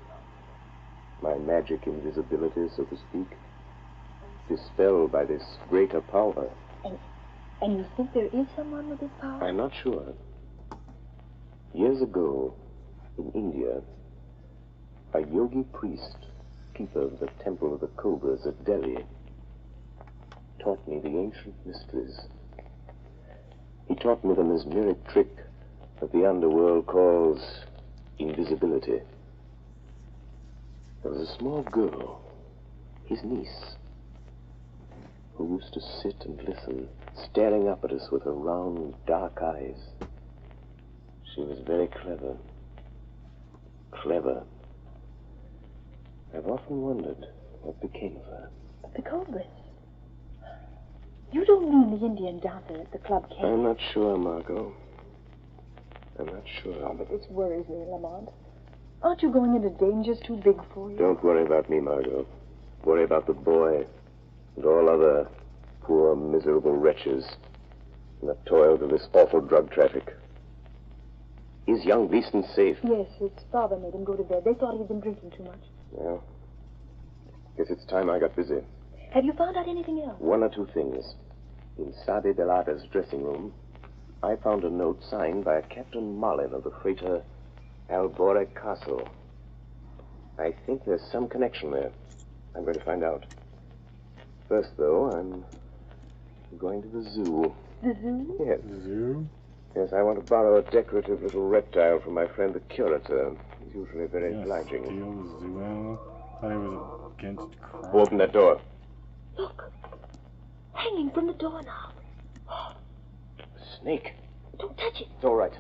My magic invisibility, so to speak, dispelled by this greater power. And you think there is someone with this power? I'm not sure. Years ago, in India, a yogi priest, keeper of the Temple of the Cobras at Delhi, taught me the ancient mysteries. He taught me the mesmeric trick that the underworld calls invisibility. There was a small girl, his niece, who used to sit and listen, staring up at us with her round, dark eyes. She was very clever. Clever. I've often wondered what became of her. But the cobras. You don't mean the Indian dancer at the club cave? I'm not sure, Margot. I'm not sure. Oh, but this worries me, Lamont. Aren't you going into dangers too big for you? Don't worry about me, Margot. Worry about the boy and all other poor, miserable wretches in the toils of this awful drug traffic. Is young Beeston safe? Yes, his father made him go to bed. They thought he'd been drinking too much. Well, guess it's time I got busy. Have you found out anything else? One or two things. In Sadi Delata's dressing room, I found a note signed by a Captain Marlin of the freighter Albore Castle. I think there's some connection there. I'm going to find out. First, though, I'm going to the zoo. The zoo? Yes. The zoo? Yes, I want to borrow a decorative little reptile from my friend the curator. He's usually very obliging. Steal the zoo animal? Thought he was against crime. Who opened that door? Look. Hanging from the door now. Snake. Don't touch it. It's all right.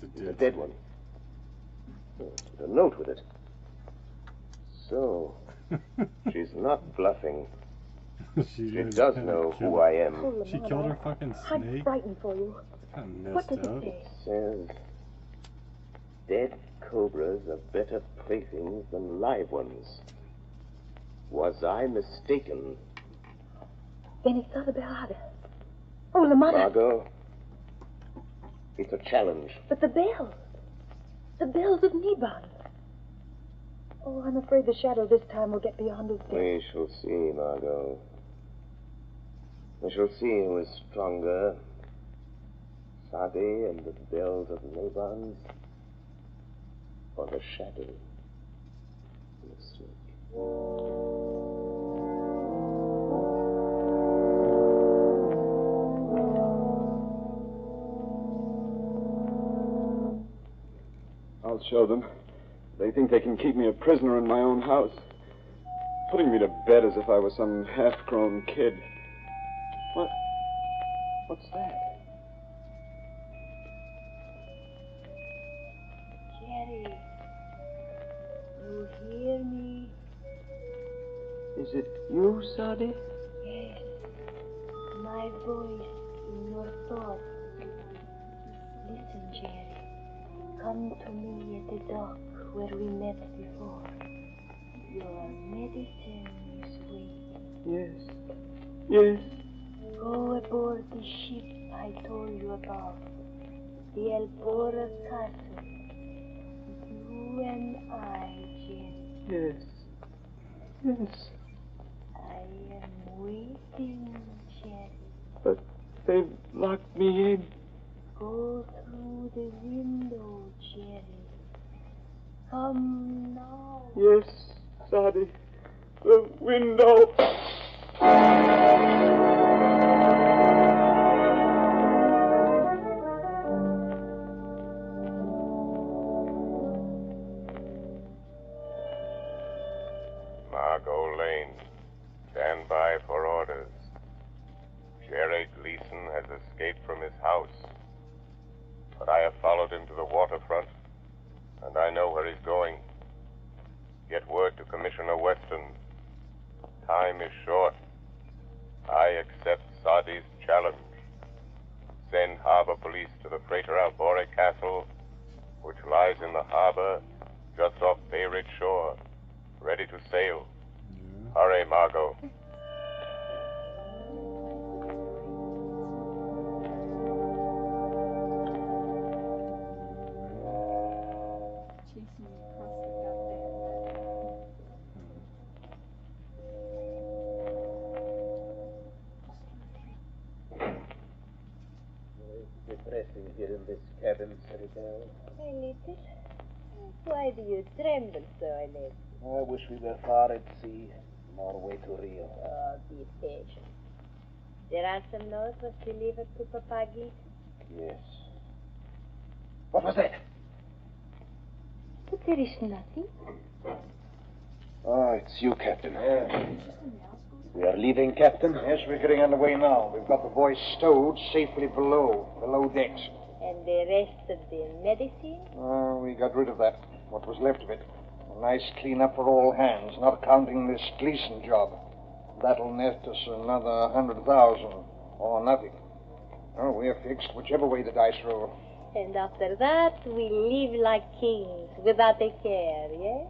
It's a dead one. A note with it. So, she's not bluffing. She does know who I am. Oh, She killed her fucking I'm snake? frightened for you. What does it say? It says, dead cobras are better playthings than live ones. Was I mistaken? Then it's not a Belada. Oh, Lamont. Margot, it's a challenge. But the bells. The bells of Niban. Oh, I'm afraid the shadow this time will get beyond his depth. We shall see, Margot. We shall see who is stronger. Sadi and the bells of Nabans, or the shadow and the snake. I'll show them. They think they can keep me a prisoner in my own house, putting me to bed as if I was some half-grown kid. What's that? Jerry, you hear me? Is it you, Sadi? Yes, my voice in your thoughts. Listen, Jerry. Come to me at the dock where we met before. Your medicine is waiting. Yes. Go aboard the ship I told you about, the Albora Castle. You and I, Jerry. Yes. I am waiting, Jerry. But they've locked me in. Go through the window, Jerry. Come now. Yes, Sadi. The window. Margot Lane, stand by for orders. Jerry Gleason has escaped from his house, but I have followed him to the waterfront, and I know where he's going. Get word to Commissioner Weston. Time is short. I accept Sadi's challenge. Send harbor police to the freighter Albore Castle, which lies in the harbor just off Bay Ridge shore, ready to sail. Hurry, Margot. Depressing here in this cabin, Cerebel. A little. Why do you tremble so, Alex? I wish we were far at sea, on our way to Rio. Oh, be patient. The ransom note was delivered to Papagi. Yes. What was that? But there is nothing. Oh, it's you, Captain. We are leaving, Captain? Yes, we're getting underway now. We've got the boys stowed safely below decks. And the rest of the medicine? We got rid of that, what was left of it. A nice clean-up for all hands, not counting this Gleason job. That'll net us another 100,000, or nothing. Oh, we're fixed whichever way the dice roll. And after that, we live like kings, without a care, yes?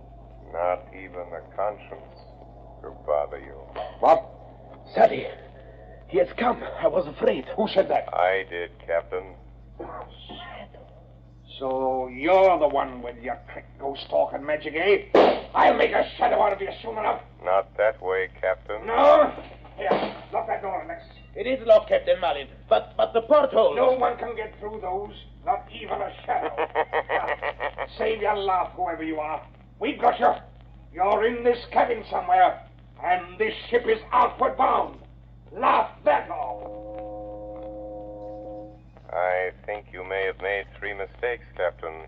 Not even a conscience to bother you. What? Sadie, he has come. I was afraid. Who said that? I did, Captain. So you're the one with your trick ghost talk and magic, eh? I'll make a shadow out of you soon enough. Not that way, Captain. No? Here, lock that door, Lex. It is locked, Captain Malin. But the porthole. No one can get through those, not even a shadow. Save your laugh, whoever you are. We've got you. You're in this cabin somewhere, and this ship is outward bound. Laugh that off. I think you may have made 3 mistakes, Captain.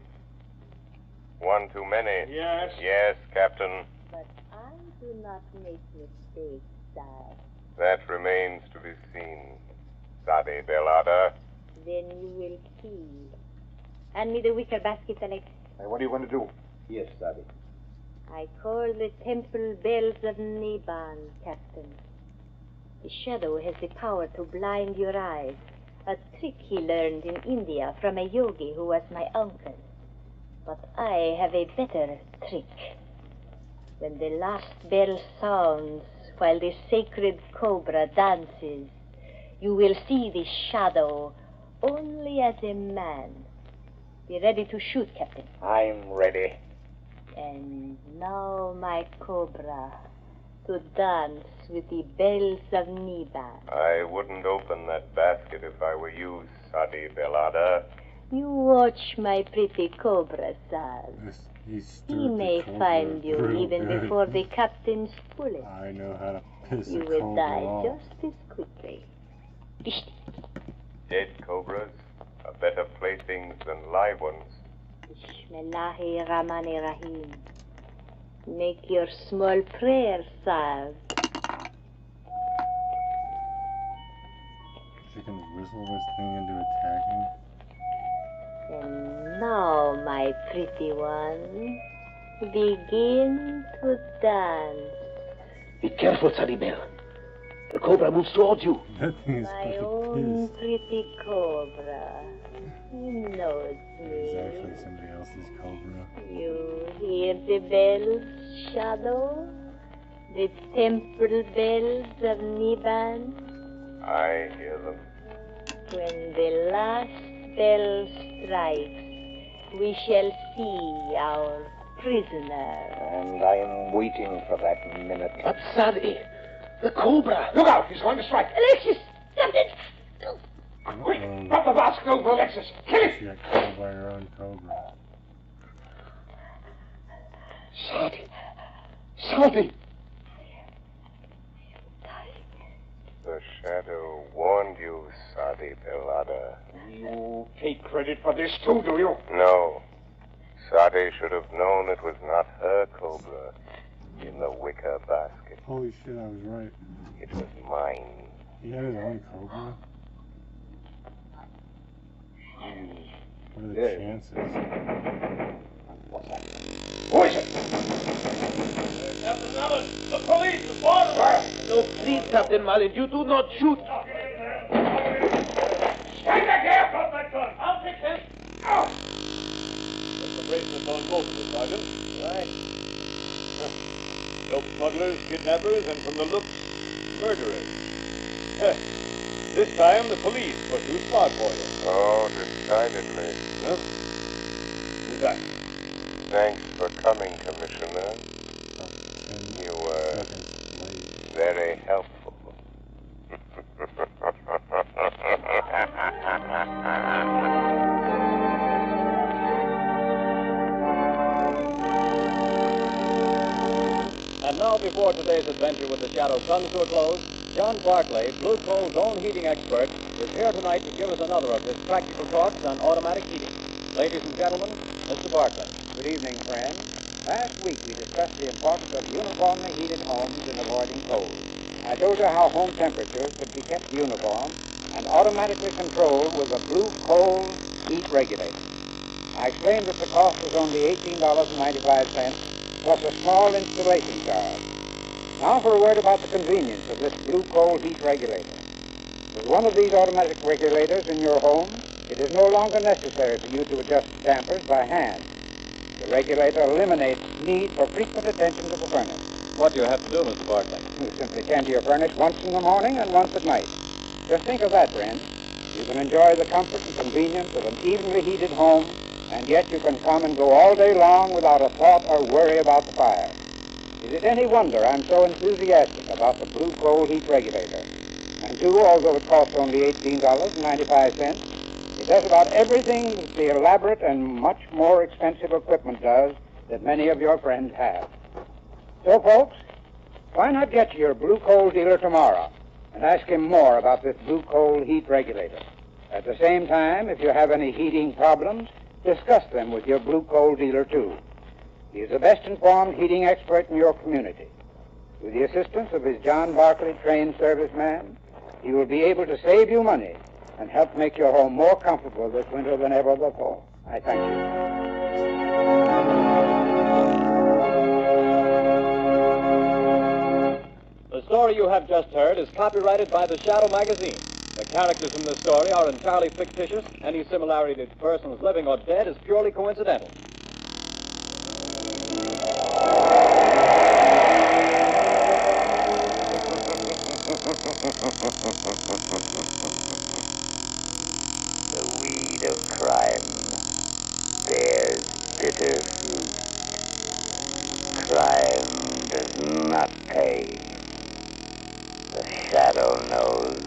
One too many. Yes? Yes, Captain. But I do not make mistakes, sir. That remains to be seen, Sadi Belada. Then you will see. Hand me the wicker basket, Alex. Hey, what are you going to do? Yes, Sadie. I call the temple bells of Niban, Captain. The shadow has the power to blind your eyes. A trick he learned in India from a yogi who was my uncle. But I have a better trick. When the last bell sounds while the sacred cobra dances, you will see the shadow only as a man. Be ready to shoot, Captain. I'm ready. And now, my cobra, to dance with the bells of Niban. I wouldn't open that basket if I were you, Sadi Belada. You watch my pretty cobra, sir. He may find you even before the captain's bullet. I know how to piss You a will cobra die off. just as quickly. Dead cobras are better playthings than live ones. Bismillahi Rahmani Rahim. Make your small prayer, sir. She can whistle this thing into attacking. And now, my pretty one, begin to dance. Be careful, Sadie Bell. The cobra moves towards you. That thing is My own pretty cobra. He knows me. It's actually somebody else's cobra. You hear the bells, Shadow? The temple bells of Niban? I hear them. When the last bell strikes, we shall see our prisoner. And I'm waiting for that minute. But Sadie, the cobra. Look out, he's going to strike. Alexis, something! Quick, drop the basket over Alexis. Kill it! She got killed by her own cobra. Sadie. The shadow warned you, Sadi Belada. You take credit for this too, do you? No. Sadi should have known it was not her cobra in the wicker basket. Holy shit, I was right. It was mine. He had his own cobra? What are the chances? What's that? Who is it? Captain Allen, the police, the border. No, please, Captain Malin, you do not shoot. Stand back here! Drop that gun. I'll fix him. Out! There's the bracelets on both of us, Sergeant. Right. Dope smugglers, kidnappers, and from the looks, murderers. This time the police were too smart for you. Oh, decidedly. Huh? Who's that? Thanks for coming, Commissioner. You were very helpful. And now, before today's adventure with the Shadow comes to a close, John Barclay, Blue Coal's own heating expert, is here tonight to give us another of his practical talks on automatic heating. Ladies and gentlemen, Mr. Barclay. Good evening, friends. Last week we discussed the importance of uniformly heated homes in avoiding cold. I told you how home temperatures could be kept uniform and automatically controlled with a Blue Coal heat regulator. I explained that the cost was only $18.95 plus a small installation charge. Now for a word about the convenience of this Blue Coal heat regulator. With one of these automatic regulators in your home, it is no longer necessary for you to adjust the dampers by hand. The regulator eliminates need for frequent attention to the furnace. What do you have to do, Mr. Barclay? You simply tend to your furnace once in the morning and once at night. Just think of that, friends. You can enjoy the comfort and convenience of an evenly heated home, and yet you can come and go all day long without a thought or worry about the fire. Is it any wonder I'm so enthusiastic about the Blue Coal heat regulator? And too, although it costs only $18.95, it does about everything that the elaborate and much more expensive equipment does that many of your friends have. So, folks, why not get to your Blue Coal dealer tomorrow and ask him more about this Blue Coal heat regulator? At the same time, if you have any heating problems, discuss them with your Blue Coal dealer, too. He is the best-informed heating expert in your community. With the assistance of his John Barclay trained serviceman, he will be able to save you money and help make your home more comfortable this winter than ever before. I thank you. The story you have just heard is copyrighted by the Shadow magazine. The characters in this story are entirely fictitious. Any similarity to persons living or dead is purely coincidental. The weed of crime bears bitter fruit. Crime does not pay. The Shadow knows.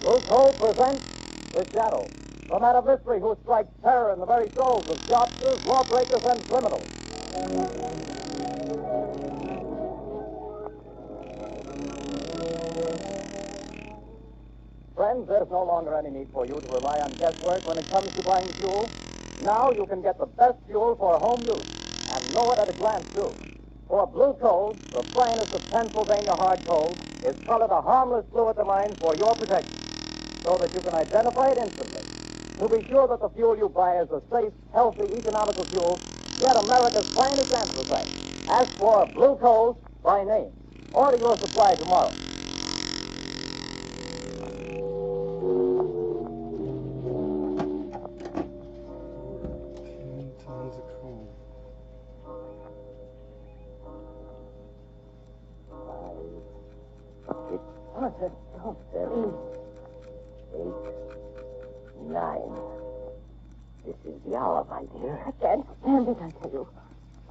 Blue Coal presents The Shadow, the man of mystery who strikes terror in the very souls of shopkeepers, lawbreakers, and criminals. Friends, there's no longer any need for you to rely on guesswork when it comes to buying fuel. Now you can get the best fuel for home use, and know it at a glance, too. For Blue Coal, the finest of Pennsylvania hard coal, is colored a harmless blue at the mine for your protection, so that you can identify it instantly. To be sure that the fuel you buy is a safe, healthy, economical fuel, get America's finest anthracite. Ask for Blue Coal by name. Order your supply tomorrow. Tons of coal. 7, 8, 9. This is the hour, my dear. I can't stand it, I tell you.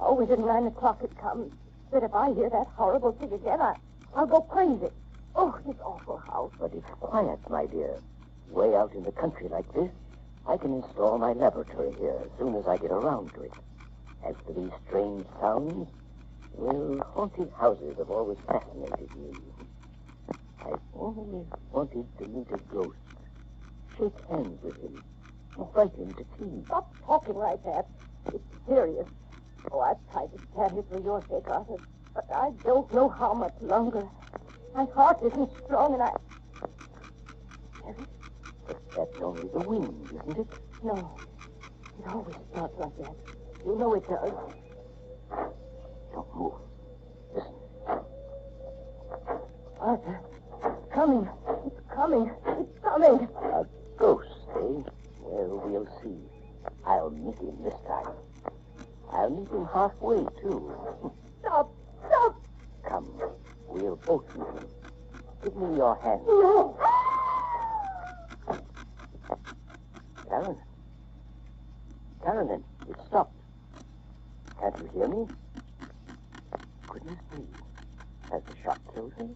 Oh, wait till 9 o'clock it comes. But if I hear that horrible thing again, I'll go crazy. Oh, this awful house. But it's quiet, my dear. Way out in the country like this, I can install my laboratory here as soon as I get around to it. As for these strange sounds, well, haunted houses have always fascinated me. I've always wanted to meet a ghost, shake hands with him, invite him to tea. Stop talking like that. It's serious. Oh, I've tried to stand it for your sake, Arthur, but I don't know how much longer. My heart isn't strong, and I... But that's only the wind, isn't it? No. It always starts like that. You know it does. Don't move. Listen. Arthur, it's coming. It's coming. It's coming. A ghost, eh? Well, we'll see. I'll meet him this time. I'll meet him halfway, too. Stop! Stop! Come, we'll both meet him. Give me your hand. No! Caroline, it stopped. Can't you hear me? Goodness me. Has the shot killed her?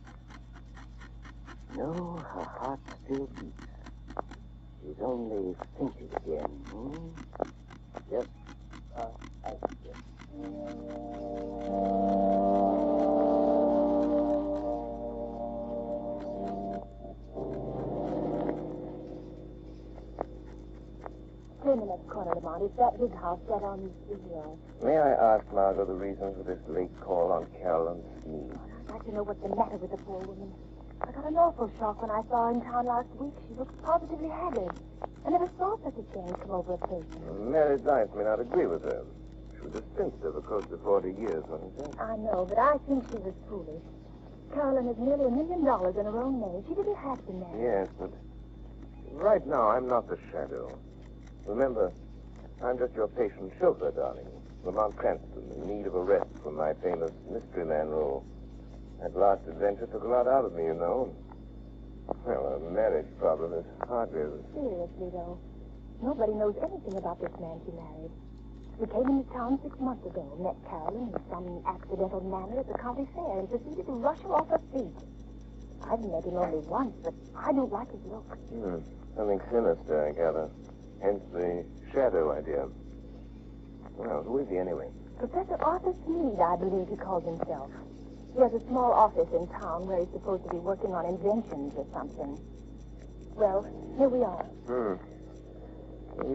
No, her heart still beats. She's only fainted again. Just accident. Wait a minute, corner, Lamont. Is that big house set on the studio? May I ask, Margot, the reason for this late call on Caroline Sneed? I'd like to know what's the matter with the poor woman. I got an awful shock when I saw her in town last week. She looked positively haggard. I never saw such a change come over a person. Married life may not agree with her. She was a spinster for close to 40 years, wasn't she? I know, but I think she was foolish. Caroline has nearly $1 million in her own name. She didn't have to marry. Yes, but right now I'm not the shadow. Remember, I'm just your patient chauffeur, darling. Lamont Cranston, in need of a rest from my famous mystery man role. That last adventure took a lot out of me, you know. Well, a marriage problem is hardly as... Seriously, though, nobody knows anything about this man she married. He came into town 6 months ago, met Caroline in some accidental manner at the county fair, and proceeded to rush her off her feet. I've met him only once, but I don't like his look. Something sinister, I gather. Hence the shadow idea. Well, who is he anyway? Professor Arthur Sneed, I believe he calls himself. He has a small office in town where he's supposed to be working on inventions or something. Well, here we are. You're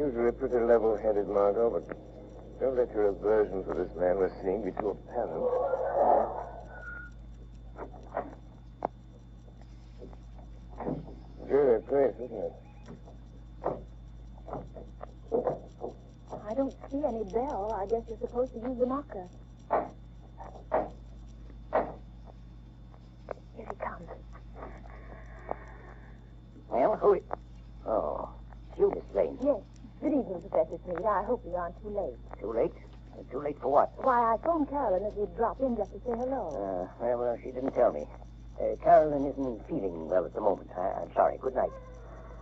usually pretty level-headed, Margot, but don't let your aversion for this man we're seeing be too apparent. Good place, isn't it? I don't see any bell. I guess you're supposed to use the knocker. Here he comes. Well, who is... Oh, you, Miss Lane. Yes. Good evening, Professor Sneed. I hope we aren't too late. Too late? Too late for what? Why, I phoned Caroline that we'd drop in just to say hello. Well, she didn't tell me. Caroline isn't feeling well at the moment. I'm sorry. Good night.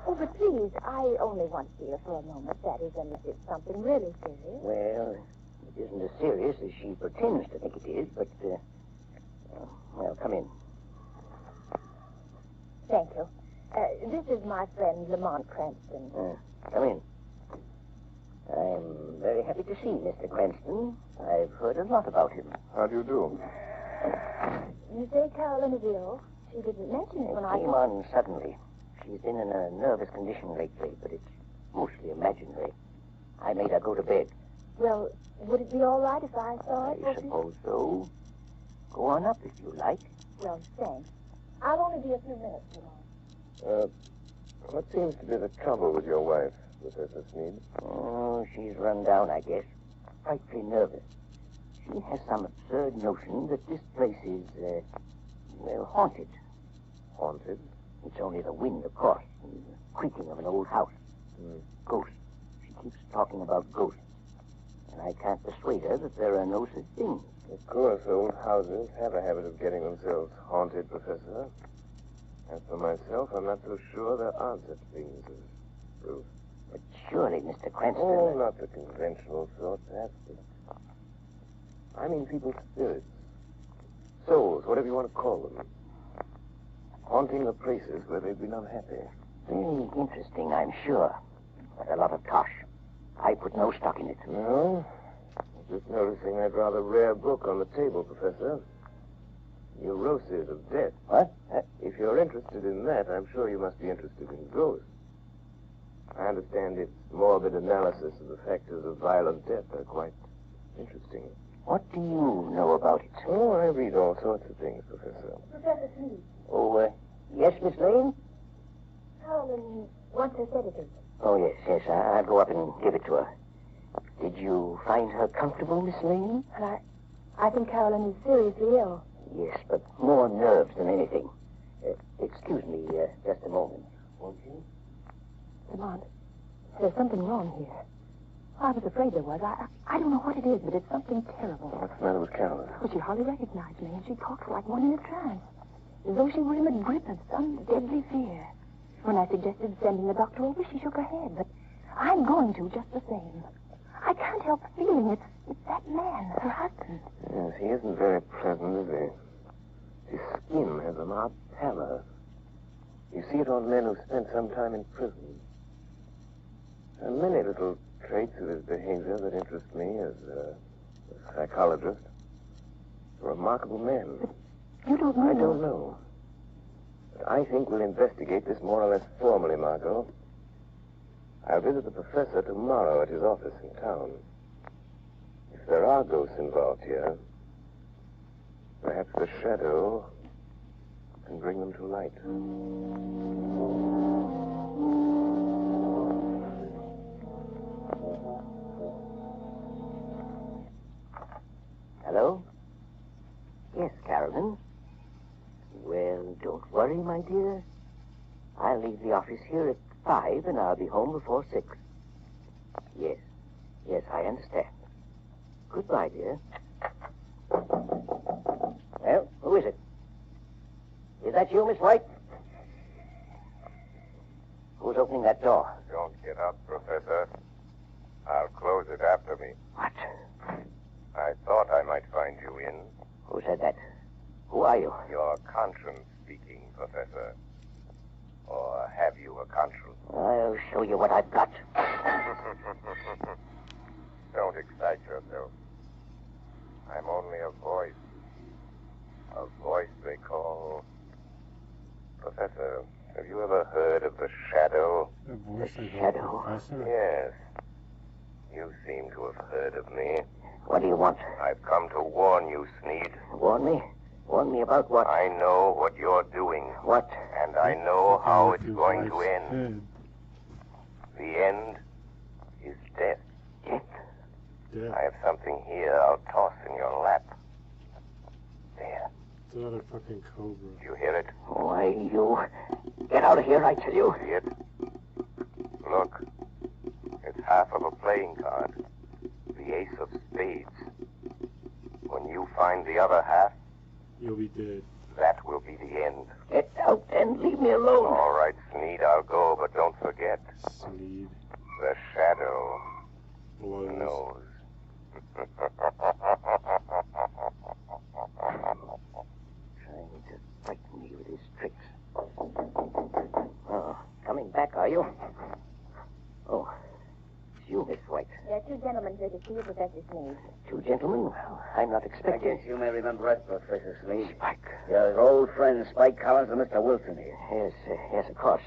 Oh, but please, I only want to see her for a moment. That is, unless it's something really serious. Well, it isn't as serious as she pretends to think it is, but, well, come in. Thank you. This is my friend, Lamont Cranston. Come in. I'm very happy to see Mr. Cranston. I've heard a lot about him. How do you do? You say Caroline is ill? She didn't mention it when I came on suddenly. She's been in a nervous condition lately, but it's mostly imaginary. I made her go to bed. Well, would it be all right if I saw it? I suppose so. Go on up if you like. Well, thanks. I'll only be a few minutes too long. What seems to be the trouble with your wife, Professor Sneed? Oh, she's run down, I guess. Frightfully nervous. She has some absurd notion that this place is, well, haunted. Haunted? It's only the wind, of course, and the creaking of an old house. Ghosts. She keeps talking about ghosts. And I can't persuade her that there are no such things. Of course, old houses have a habit of getting themselves haunted, Professor. As for myself, I'm not so sure there are such things as ghosts. But surely, Mr. Cranston... Oh, not the conventional sort, perhaps, but... I mean people's spirits. Souls, whatever you want to call them. Haunting the places where they've been unhappy. Very interesting, I'm sure. But a lot of tosh. I put no stock in it. No? Just noticing that rather rare book on the table, Professor. Neuroses of Death. What? If you're interested in that, I'm sure you must be interested in ghosts. I understand its morbid analysis of the factors of violent death are quite interesting. What do you know about it? Oh, I read all sorts of things, Professor. Professor Smith. Oh, yes, Miss Lane? Carolyn wants her sedative. Oh, yes. I'll go up and give it to her. Did you find her comfortable, Miss Lane? Well, I think Carolyn is seriously ill. Yes, but more nerves than anything. Excuse me just a moment, won't you? Lamont, there's something wrong here. I was afraid there was. I don't know what it is, but it's something terrible. What's the matter with Carolyn? Well, she hardly recognized me, and she talks like one in a trance, as though she were in the grip of some deadly fear. When I suggested sending the doctor over, she shook her head, but I'm going to just the same. I can't help feeling it's that man, her husband. Yes, he isn't very pleasant, is he? His skin has an odd pallor. You see it on men who spent some time in prison. There are many little traits of his behavior that interest me as a psychologist. A remarkable man. But you don't know. I don't know. But I think we'll investigate this more or less formally, Margot. I'll visit the professor tomorrow at his office in town. If there are ghosts involved here, perhaps the shadow can bring them to light. Hello? Yes, Carolyn. Well, don't worry, my dear. I'll leave the office here at 5, and I'll be home before 6. Yes. Yes, I understand. Goodbye, dear. Well, who is it? Is that you, Miss White? Who's opening that door? Don't get up, Professor. I'll close it after me. What? I thought I might find you in. Who said that? Who are you? Your conscience speaking, Professor. Or have you a conscience? I'll show you what I've got. Don't excite yourself. I'm only a voice. A voice they call... Professor, have you ever heard of the shadow? The shadow? Professor? Yes. You seem to have heard of me. What do you want? I've come to warn you, Sneed. Warn me? Warn me about what? I know what you're doing. What? And I know how it's going to end. The end is death. Death? Death. I have something here I'll toss in your lap. There. It's another fucking cobra. Do you hear it? Why, you... Get out of here, I tell you. See it? Look. It's half of a playing card. The ace of spades. When you find the other half... You'll be dead. That will be the end. Get out and leave me alone. All right, Sneed, I'll go, but don't forget. Sneed. The shadow Blows. knows. Trying to frighten me with his tricks. Oh, coming back, are you? Oh, it's you, Miss White. There are 2 gentlemen here to see you, Professor Smith. 2 gentlemen? Well, I'm not I expecting... guess you may remember us, Professor Smith. Spike. Your old friends, Spike Collins and Mr. Wilson here. Yes, of course.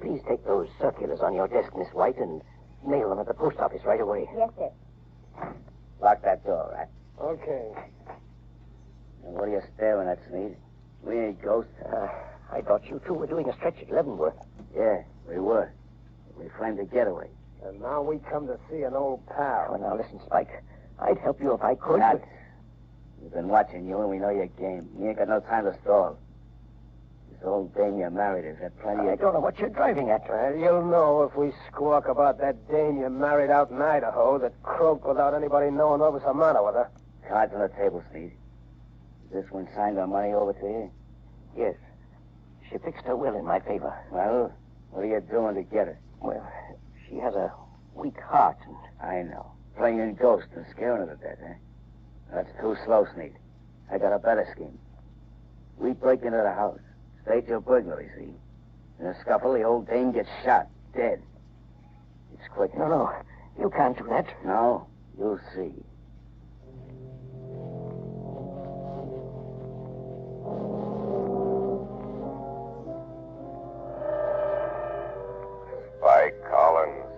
Please take those circulars on your desk, Miss White, and mail them at the post office right away. Yes, sir. Lock that door, right? Okay. And what are you staring at, Sneed? We ain't ghosts. I thought you two were doing a stretch at Leavenworth. Yeah, we were. We framed a getaway. And now we come to see an old pal. Oh, now listen, Spike. I'd help you if I could. Not. But... We've been watching you, and we know your game. You ain't got no time to stall. This old dame you married has had plenty I of... don't know what you're driving at. Well, you'll know if we squawk about that dame you married out in Idaho that croaked without anybody knowing what was the matter with her. Cards on the table, Sneed. Is this one signed our money over to you? Yes. She fixed her will in my favor. Well, what are you doing to get her? Well, she has a weak heart, and... I know. Playing ghost and scaring her to death, eh? That's too slow, Sneed. I got a better scheme. We break into the house. Stage a burglary, see? In a scuffle, the old dame gets shot, dead. quick. No. You can't do that. No, you'll see. Spike Collins.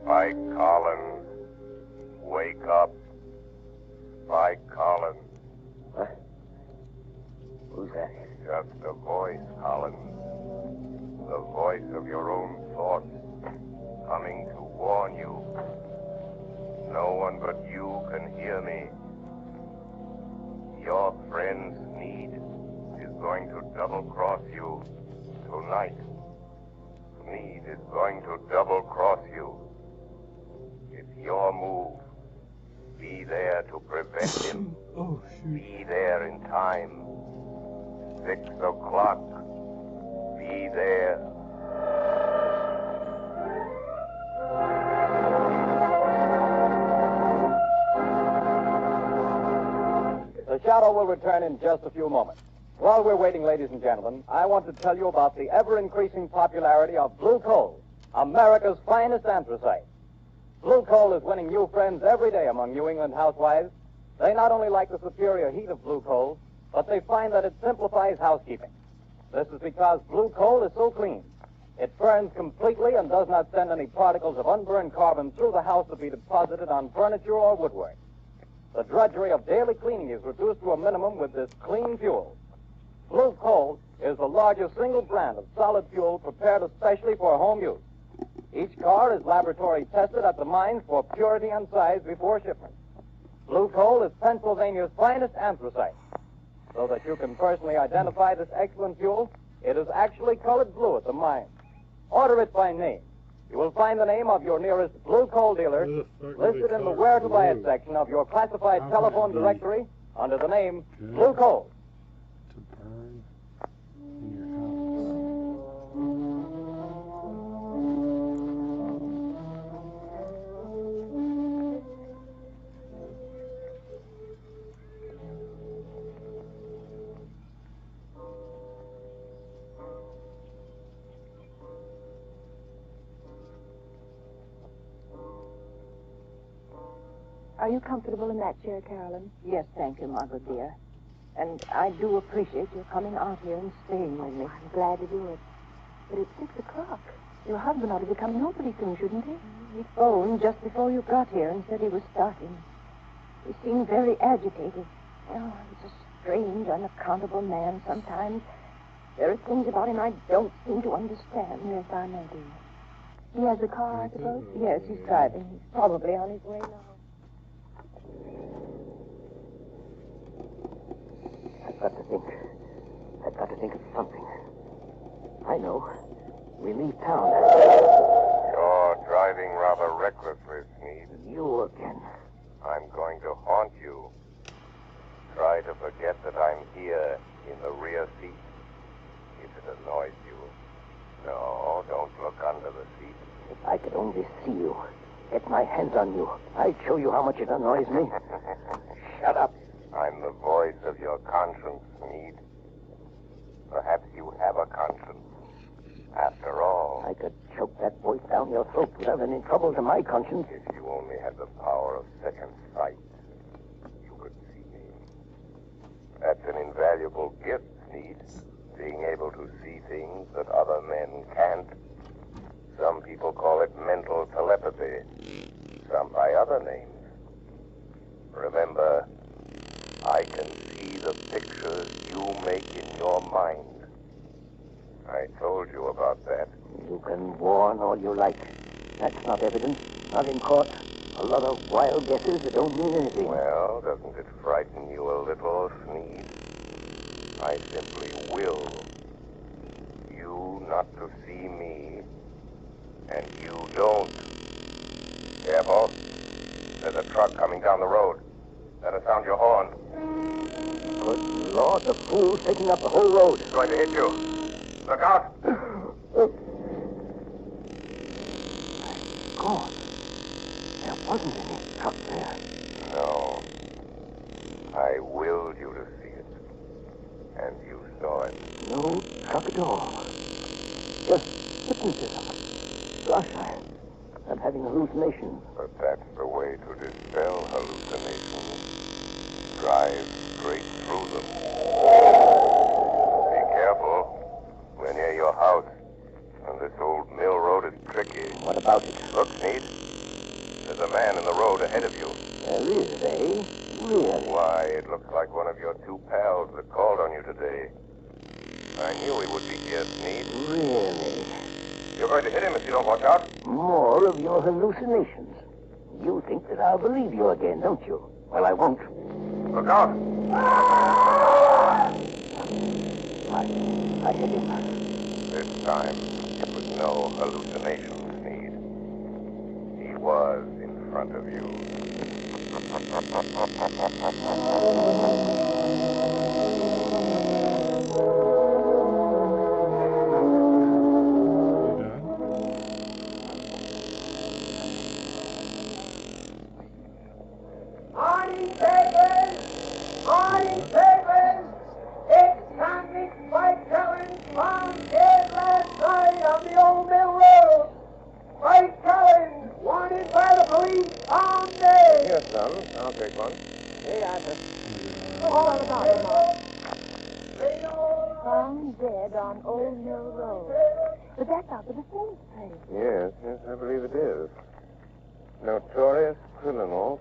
Spike Collins. Wake up. Spike Collins. What? Who's that? It's just a voice, Collins. The voice of your own thoughts, coming to warn you. No one but you can hear me. Your friend Sneed is going to double-cross you tonight. Sneed is going to double-cross you. It's your move. Be there to prevent him. Oh, shoot. Be there in time. 6 o'clock. Be there. The Shadow will return in just a few moments. While we're waiting, ladies and gentlemen, I want to tell you about the ever-increasing popularity of blue coal, America's finest anthracite. Blue coal is winning new friends every day among New England housewives. They not only like the superior heat of blue coal, but they find that it simplifies housekeeping. This is because blue coal is so clean. It burns completely and does not send any particles of unburned carbon through the house to be deposited on furniture or woodwork. The drudgery of daily cleaning is reduced to a minimum with this clean fuel. Blue coal is the largest single brand of solid fuel prepared especially for home use. Each car is laboratory tested at the mines for purity and size before shipment. Blue coal is Pennsylvania's finest anthracite. So that you can personally identify this excellent fuel, it is actually colored blue at the mine. Order it by name. You will find the name of your nearest blue coal dealer listed in the Where to Buy It section of your classified telephone directory under the name Blue Coal. To burn in your house. Are you comfortable in that chair, Carolyn? Yes, thank you, Margaret, dear. And I do appreciate your coming out here and staying with me. I'm glad to do it. But it's 6 o'clock. Your husband ought to be coming home pretty soon, shouldn't he? He phoned just before you got here and said he was starting. He seemed very agitated. Oh, he's a strange, unaccountable man sometimes. There are things about him I don't seem to understand. Yes, I know, dear. He has a car, I suppose? Yes, he's driving. He's probably on his way now. I've got to think of something. I know. We leave town. You're driving rather recklessly, Sneed. You again. I'm going to haunt you. Try to forget that I'm here in the rear seat. If it annoys you. No, don't look under the seat. If I could only see you, get my hands on you, I'd show you how much it annoys me. Shut up. I'm the voice of your conscience, Sneed. Perhaps you have a conscience. After all, I could choke that voice down your throat without any trouble to my conscience. If you only had the power of second sight, you could see me. That's an invaluable gift, Sneed. Being able to see things that other men can't. Some people call it mental telepathy. Some by other names. Remember, I can see the pictures you make in your mind. I told you about that. You can warn all you like. That's not evidence. Not in court. A lot of wild guesses that don't mean anything. Well, doesn't it frighten you a little, Sneed? I simply will you not to see me, and you don't. Careful. There's a truck coming down the road. Better sound your horn. Good Lord, the fool's taking up the whole road. It's going to hit you. Look out. God, there wasn't any truck there. No. I willed you to see it. And you saw it. No truck at all. Just hypnotism. Gosh, I'm having hallucinations. But that's the way to dispel hallucinations. Drive straight through them. Be careful. We're near your house. And this old mill road is tricky. What about it? Look, Sneed. There's a man in the road ahead of you. There is, eh? Really? Why, it looks like one of your two pals that called on you today. I knew he would be here, Sneed. Really? You're going to hit him if you don't watch out. More of your hallucinations. You think that I'll believe you again, don't you? Well, I won't. Look out! I hit him. This time, it was no hallucination, Sneed. He was in front of you. Morning, papers! Morning, papers! Ex-convict Mike Cullen found dead last night on the old mill road. Mike Cullen, wanted by the police, found dead. Here, son. I'll take one. Hey, Arthur. All about it, Mark. Found dead on Old Mill Road. But that's out of the same place. Yes, I believe it is. Notorious criminal